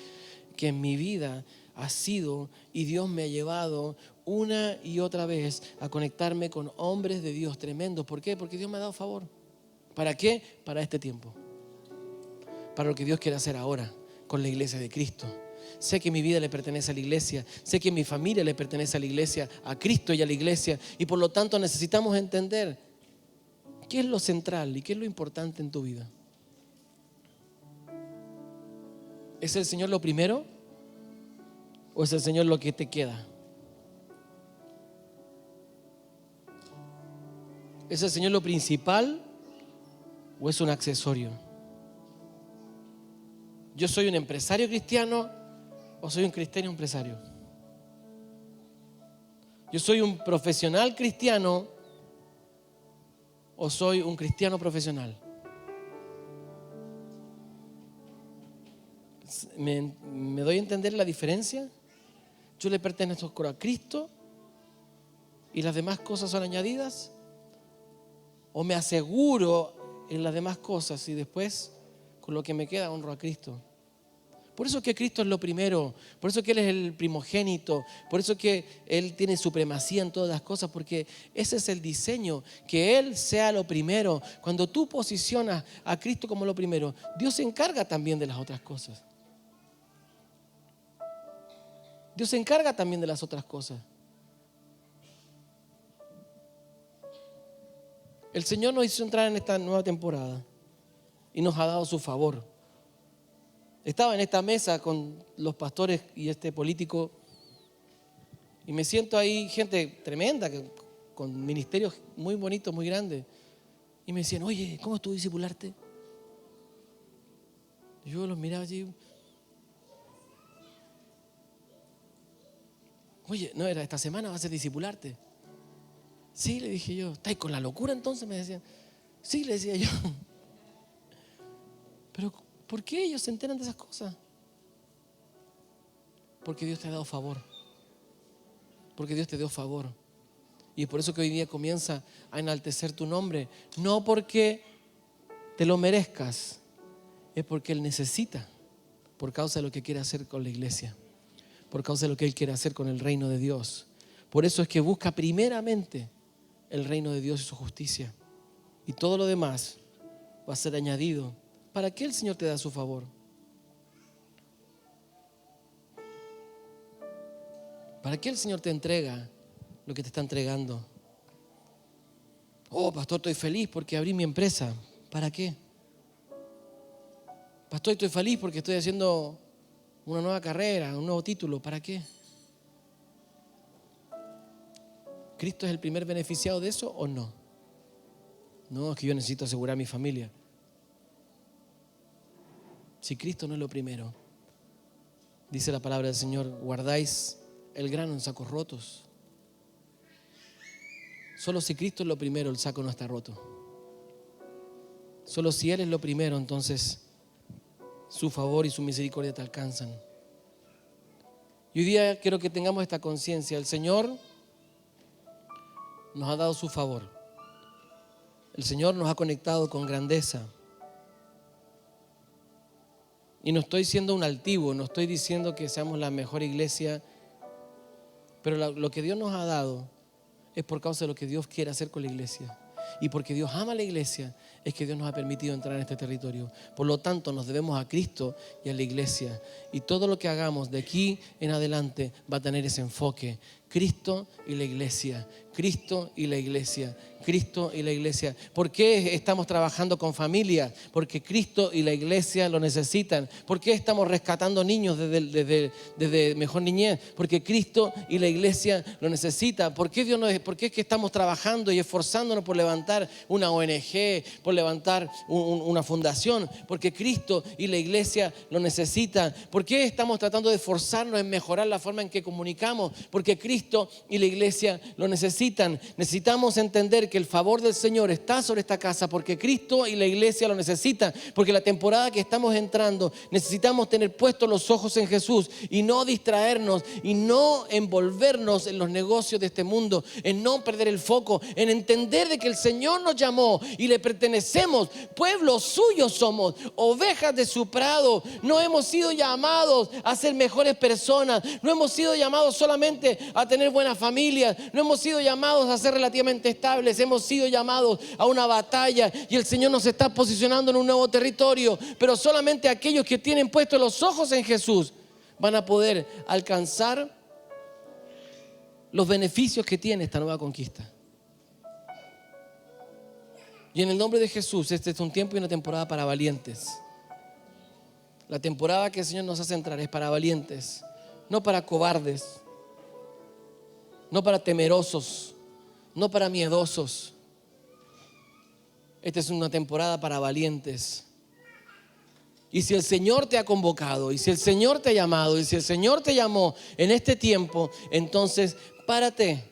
que en mi vida ha sido y Dios me ha llevado una y otra vez a conectarme con hombres de Dios tremendos. ¿Por qué? Porque Dios me ha dado favor. ¿Para qué? Para este tiempo. Para lo que Dios quiere hacer ahora con la iglesia de Cristo. Sé que mi vida le pertenece a la iglesia. Sé que mi familia le pertenece a la iglesia, a Cristo y a la iglesia. Y por lo tanto necesitamos entender qué es lo central y qué es lo importante en tu vida. ¿Es el Señor lo primero o es el Señor lo que te queda? ¿Es el Señor lo principal o es un accesorio? ¿Yo soy un empresario cristiano o soy un cristiano empresario? ¿Yo soy un profesional cristiano o soy un cristiano profesional? ¿Me doy a entender la diferencia? Yo le pertenezco a Cristo y las demás cosas son añadidas, o me aseguro en las demás cosas y después con lo que me queda honro a Cristo. Por eso que Cristo es lo primero, por eso que Él es el primogénito, por eso que Él tiene supremacía en todas las cosas, porque ese es el diseño, que Él sea lo primero. Cuando tú posicionas a Cristo como lo primero, Dios se encarga también de las otras cosas. Dios se encarga también de las otras cosas. El Señor nos hizo entrar en esta nueva temporada y nos ha dado su favor. Estaba en esta mesa con los pastores y este político y me siento ahí, gente tremenda, con ministerios muy bonitos, muy grandes. Y me decían, oye, ¿cómo estuvo discipularte? Yo los miraba allí. Oye, no era, esta semana vas a discipularte. Sí, le dije yo. ¿Estáis con la locura entonces? Me decían. Sí, le decía yo. Pero ¿por qué ellos se enteran de esas cosas? Porque Dios te ha dado favor. Porque Dios te dio favor. Y es por eso que hoy día comienza a enaltecer tu nombre. No porque te lo merezcas, es porque Él necesita, por causa de lo que quiere hacer con la iglesia, por causa de lo que Él quiere hacer con el reino de Dios. Por eso es que busca primeramente el reino de Dios y su justicia. Y todo lo demás va a ser añadido. ¿Para qué el Señor te da su favor? ¿Para qué el Señor te entrega lo que te está entregando? Oh, pastor, estoy feliz porque abrí mi empresa. ¿Para qué? Pastor, estoy feliz porque estoy haciendo una nueva carrera, un nuevo título. ¿Para qué? ¿Cristo es el primer beneficiado de eso o no? No, es que yo necesito asegurar a mi familia. Si Cristo no es lo primero, dice la palabra del Señor, guardáis el grano en sacos rotos. Solo si Cristo es lo primero, el saco no está roto. Solo si Él es lo primero, entonces su favor y su misericordia te alcanzan. Y hoy día quiero que tengamos esta conciencia. El Señor nos ha dado su favor. El Señor nos ha conectado con grandeza. Y no estoy siendo un altivo, no estoy diciendo que seamos la mejor iglesia, pero lo que Dios nos ha dado es por causa de lo que Dios quiere hacer con la iglesia. Y porque Dios ama a la iglesia, es que Dios nos ha permitido entrar en este territorio. Por lo tanto, nos debemos a Cristo y a la iglesia. Y todo lo que hagamos de aquí en adelante va a tener ese enfoque. Cristo y la iglesia. Cristo y la iglesia. Cristo y la iglesia. ¿Por qué estamos trabajando con familias? Porque Cristo y la iglesia lo necesitan. ¿Por qué estamos rescatando niños desde mejor niñez? Porque Cristo y la iglesia lo necesitan. ¿Por qué es que estamos trabajando y esforzándonos por levantar una ONG, por levantar una fundación? Porque Cristo y la iglesia lo necesitan. ¿Por qué estamos tratando de esforzarnos en mejorar la forma en que comunicamos? Porque Cristo y la iglesia lo necesitan. Necesitamos entender que el favor del Señor está sobre esta casa porque Cristo y la iglesia lo necesitan. Porque la temporada que estamos entrando necesitamos tener puestos los ojos en Jesús y no distraernos y no envolvernos en los negocios de este mundo, en no perder el foco, en entender de que el Señor nos llamó y le pertenecemos, pueblo suyo somos, ovejas de su prado. No hemos sido llamados a ser mejores personas, no hemos sido llamados solamente a tener buenas familias, no hemos sido llamados a ser relativamente estables, hemos sido llamados a una batalla y el Señor nos está posicionando en un nuevo territorio, pero solamente aquellos que tienen puestos los ojos en Jesús van a poder alcanzar los beneficios que tiene esta nueva conquista. Y en el nombre de Jesús, este es un tiempo y una temporada para valientes. La temporada que el Señor nos hace entrar es para valientes, no para cobardes, no para temerosos, no para miedosos. Esta es una temporada para valientes. Y si el Señor te ha convocado, y si el Señor te ha llamado, y si el Señor te llamó en este tiempo, entonces párate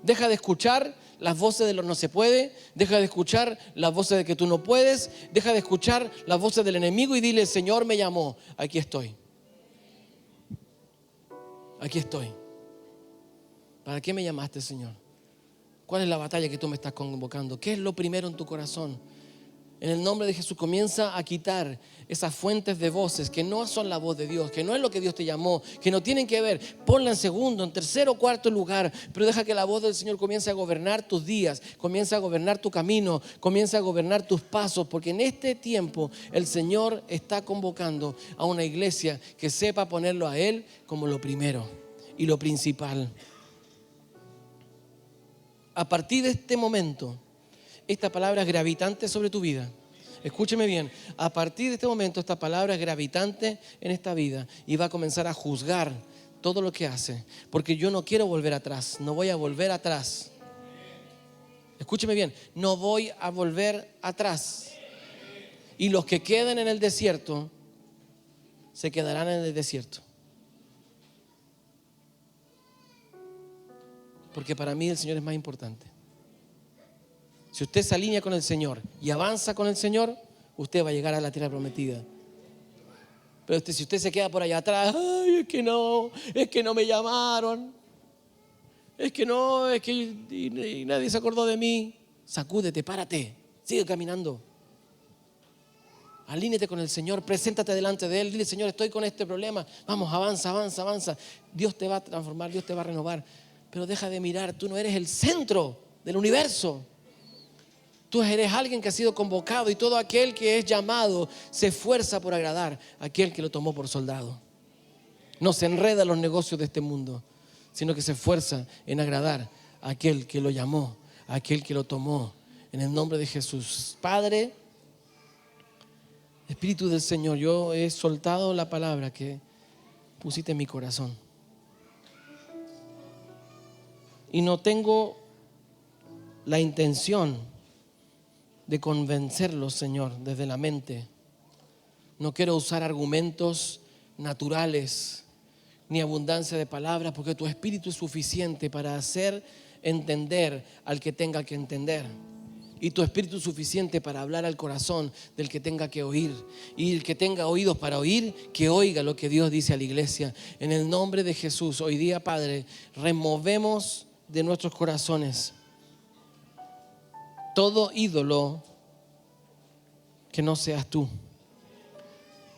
Deja de escuchar las voces de lo no se puede. Deja de escuchar las voces de que tú no puedes. Deja de escuchar las voces del enemigo y dile: el Señor me llamó, aquí estoy. Aquí estoy. ¿Para qué me llamaste, Señor? ¿Cuál es la batalla que tú me estás convocando? ¿Qué es lo primero en tu corazón? En el nombre de Jesús, comienza a quitar esas fuentes de voces que no son la voz de Dios, que no es lo que Dios te llamó, que no tienen que ver. Ponla en segundo, en tercero o cuarto lugar, pero deja que la voz del Señor comience a gobernar tus días, comience a gobernar tu camino, comience a gobernar tus pasos, porque en este tiempo el Señor está convocando a una iglesia que sepa ponerlo a Él como lo primero y lo principal. A partir de este momento, esta palabra es gravitante sobre tu vida. Escúcheme bien, a partir de este momento esta palabra es gravitante en esta vida y va a comenzar a juzgar todo lo que hace, porque yo no quiero volver atrás, no voy a volver atrás. Escúcheme bien, no voy a volver atrás. Y los que queden en el desierto se quedarán en el desierto. Porque para mí el Señor es más importante. Si usted se alinea con el Señor y avanza con el Señor, usted va a llegar a la tierra prometida. Pero si usted se queda por allá atrás, ay, es que no me llamaron, y nadie se acordó de mí. Sacúdete, párate, sigue caminando. Alíñate con el Señor, preséntate delante de Él, dile: Señor, estoy con este problema. Vamos, avanza. Dios te va a transformar, Dios te va a renovar. Pero deja de mirar, tú no eres el centro del universo. Tú eres alguien que ha sido convocado, y todo aquel que es llamado se esfuerza por agradar a aquel que lo tomó por soldado. No se enreda en los negocios de este mundo, sino que se esfuerza en agradar a aquel que lo llamó, a aquel que lo tomó. En el nombre de Jesús. Padre, Espíritu del Señor, yo he soltado la palabra que pusiste en mi corazón. Y no tengo la intención de convencerlos, Señor, desde la mente. No quiero usar argumentos naturales ni abundancia de palabras, porque tu Espíritu es suficiente para hacer entender al que tenga que entender. Y tu Espíritu es suficiente para hablar al corazón del que tenga que oír. Y el que tenga oídos para oír, que oiga lo que Dios dice a la iglesia. En el nombre de Jesús, hoy día, Padre, removemos de nuestros corazones todo ídolo que no seas tú.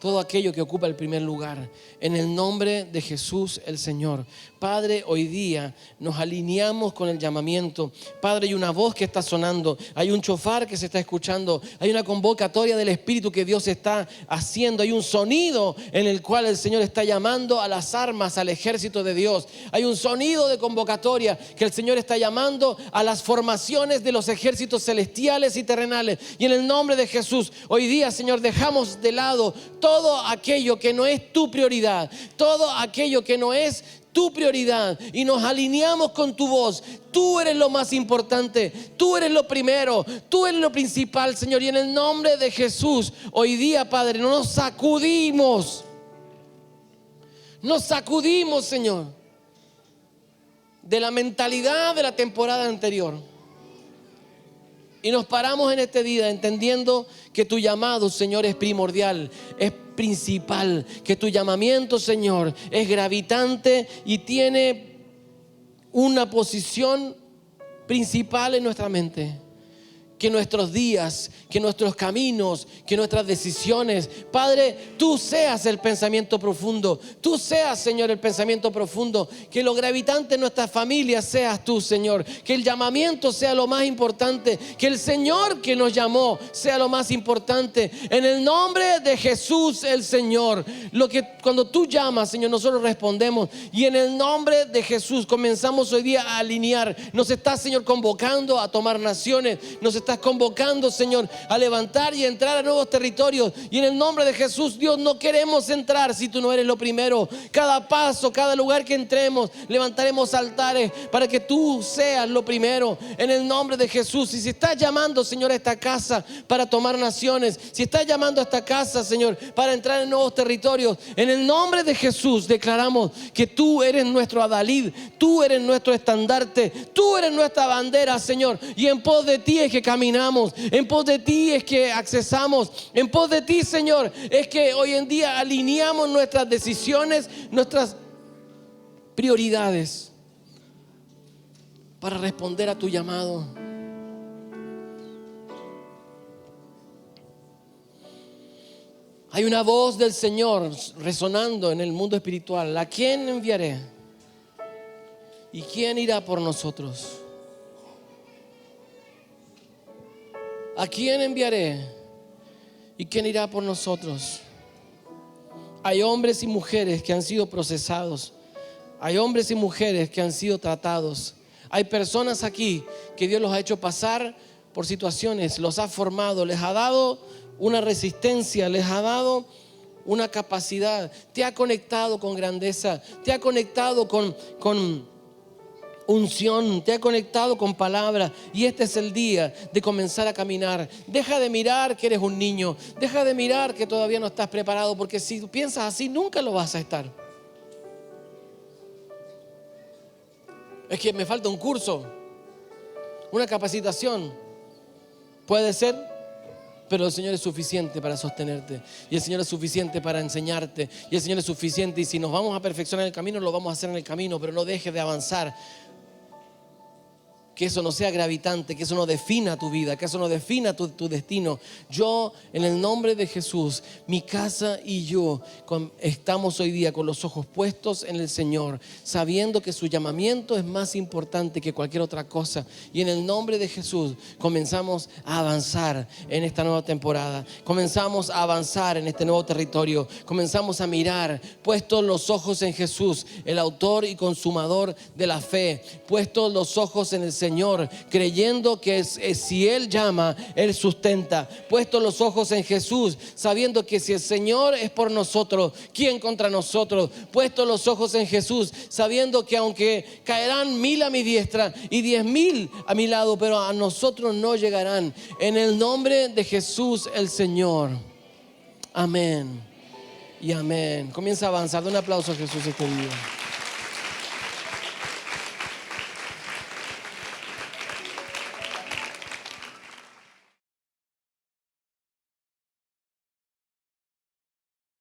Todo aquello que ocupa el primer lugar. En el nombre de Jesús el Señor. Padre, hoy día nos alineamos con el llamamiento. Padre, hay una voz que está sonando. Hay un shofar que se está escuchando. Hay una convocatoria del Espíritu que Dios está haciendo. Hay un sonido en el cual el Señor está llamando a las armas, al ejército de Dios. Hay un sonido de convocatoria que el Señor está llamando a las formaciones de los ejércitos celestiales y terrenales. Y en el nombre de Jesús, hoy día, Señor, dejamos de lado todo aquello que no es tu prioridad, todo aquello que no es tu prioridad, y nos alineamos con tu voz. Tú eres lo más importante, tú eres lo primero, tú eres lo principal, Señor. Y en el nombre de Jesús, hoy día, Padre, nos sacudimos, Señor, de la mentalidad de la temporada anterior. Y nos paramos en este día entendiendo que tu llamado, Señor, es primordial, es principal, que tu llamamiento, Señor, es gravitante y tiene una posición principal en nuestra mente. Que nuestros días, que nuestros caminos, que nuestras decisiones, Padre, tú seas el pensamiento profundo. Tú seas, Señor, el pensamiento profundo. Que lo gravitante en nuestras familias seas tú, Señor. Que el llamamiento sea lo más importante. Que el Señor que nos llamó sea lo más importante. En el nombre de Jesús el Señor. Cuando tú llamas, Señor, nosotros respondemos. Y en el nombre de Jesús comenzamos hoy día a alinear. Nos está, Señor, convocando a tomar naciones. Nos está estás convocando, Señor, a levantar y a entrar a nuevos territorios. Y en el nombre de Jesús, Dios, no queremos entrar si tú no eres lo primero. Cada paso, cada lugar que entremos, levantaremos altares para que tú seas lo primero. En el nombre de Jesús. Y si estás llamando, Señor, a esta casa para tomar naciones, si estás llamando a esta casa, Señor, para entrar en nuevos territorios, en el nombre de Jesús declaramos que tú eres nuestro adalid, tú eres nuestro estandarte, tú eres nuestra bandera, Señor. Y en pos de ti es que caminamos, en pos de ti es que accesamos, en pos de ti, Señor, es que hoy en día alineamos nuestras decisiones, nuestras prioridades para responder a tu llamado. Hay una voz del Señor resonando en el mundo espiritual. ¿A quién enviaré? ¿Y quién irá por nosotros? ¿A quién enviaré? ¿Y quién irá por nosotros? Hay hombres y mujeres que han sido procesados. Hay hombres y mujeres que han sido tratados. Hay personas aquí que Dios los ha hecho pasar por situaciones, los ha formado, les ha dado una resistencia, les ha dado una capacidad, te ha conectado con grandeza, te ha conectado con unción, te ha conectado con palabra. Y este es el día de comenzar a caminar. Deja de mirar que eres un niño, deja de mirar que todavía no estás preparado, porque si piensas así nunca lo vas a estar. Es que me falta un curso, una capacitación. Puede ser, pero el Señor es suficiente para sostenerte. Y el Señor es suficiente para enseñarte. Y el Señor es suficiente. Y si nos vamos a perfeccionar en el camino, lo vamos a hacer en el camino. Pero no dejes de avanzar. Que eso no sea gravitante, que eso no defina tu vida, que eso no defina tu destino. Yo, en el nombre de Jesús, mi casa y yo estamos hoy día con los ojos puestos en el Señor, sabiendo que su llamamiento es más importante que cualquier otra cosa. Y en el nombre de Jesús comenzamos a avanzar en esta nueva temporada. Comenzamos a avanzar en este nuevo territorio. Comenzamos a mirar, puestos los ojos en Jesús, el autor y consumador de la fe. Puestos los ojos en el Señor, creyendo que si Él llama, Él sustenta. Puesto los ojos en Jesús, sabiendo que si el Señor es por nosotros, ¿quién contra nosotros? Puesto los ojos en Jesús, sabiendo que aunque caerán 1000 a mi diestra y 10,000 a mi lado, pero a nosotros no llegarán. En el nombre de Jesús el Señor. Amén y amén. Comienza a avanzar. Da un aplauso a Jesús este día.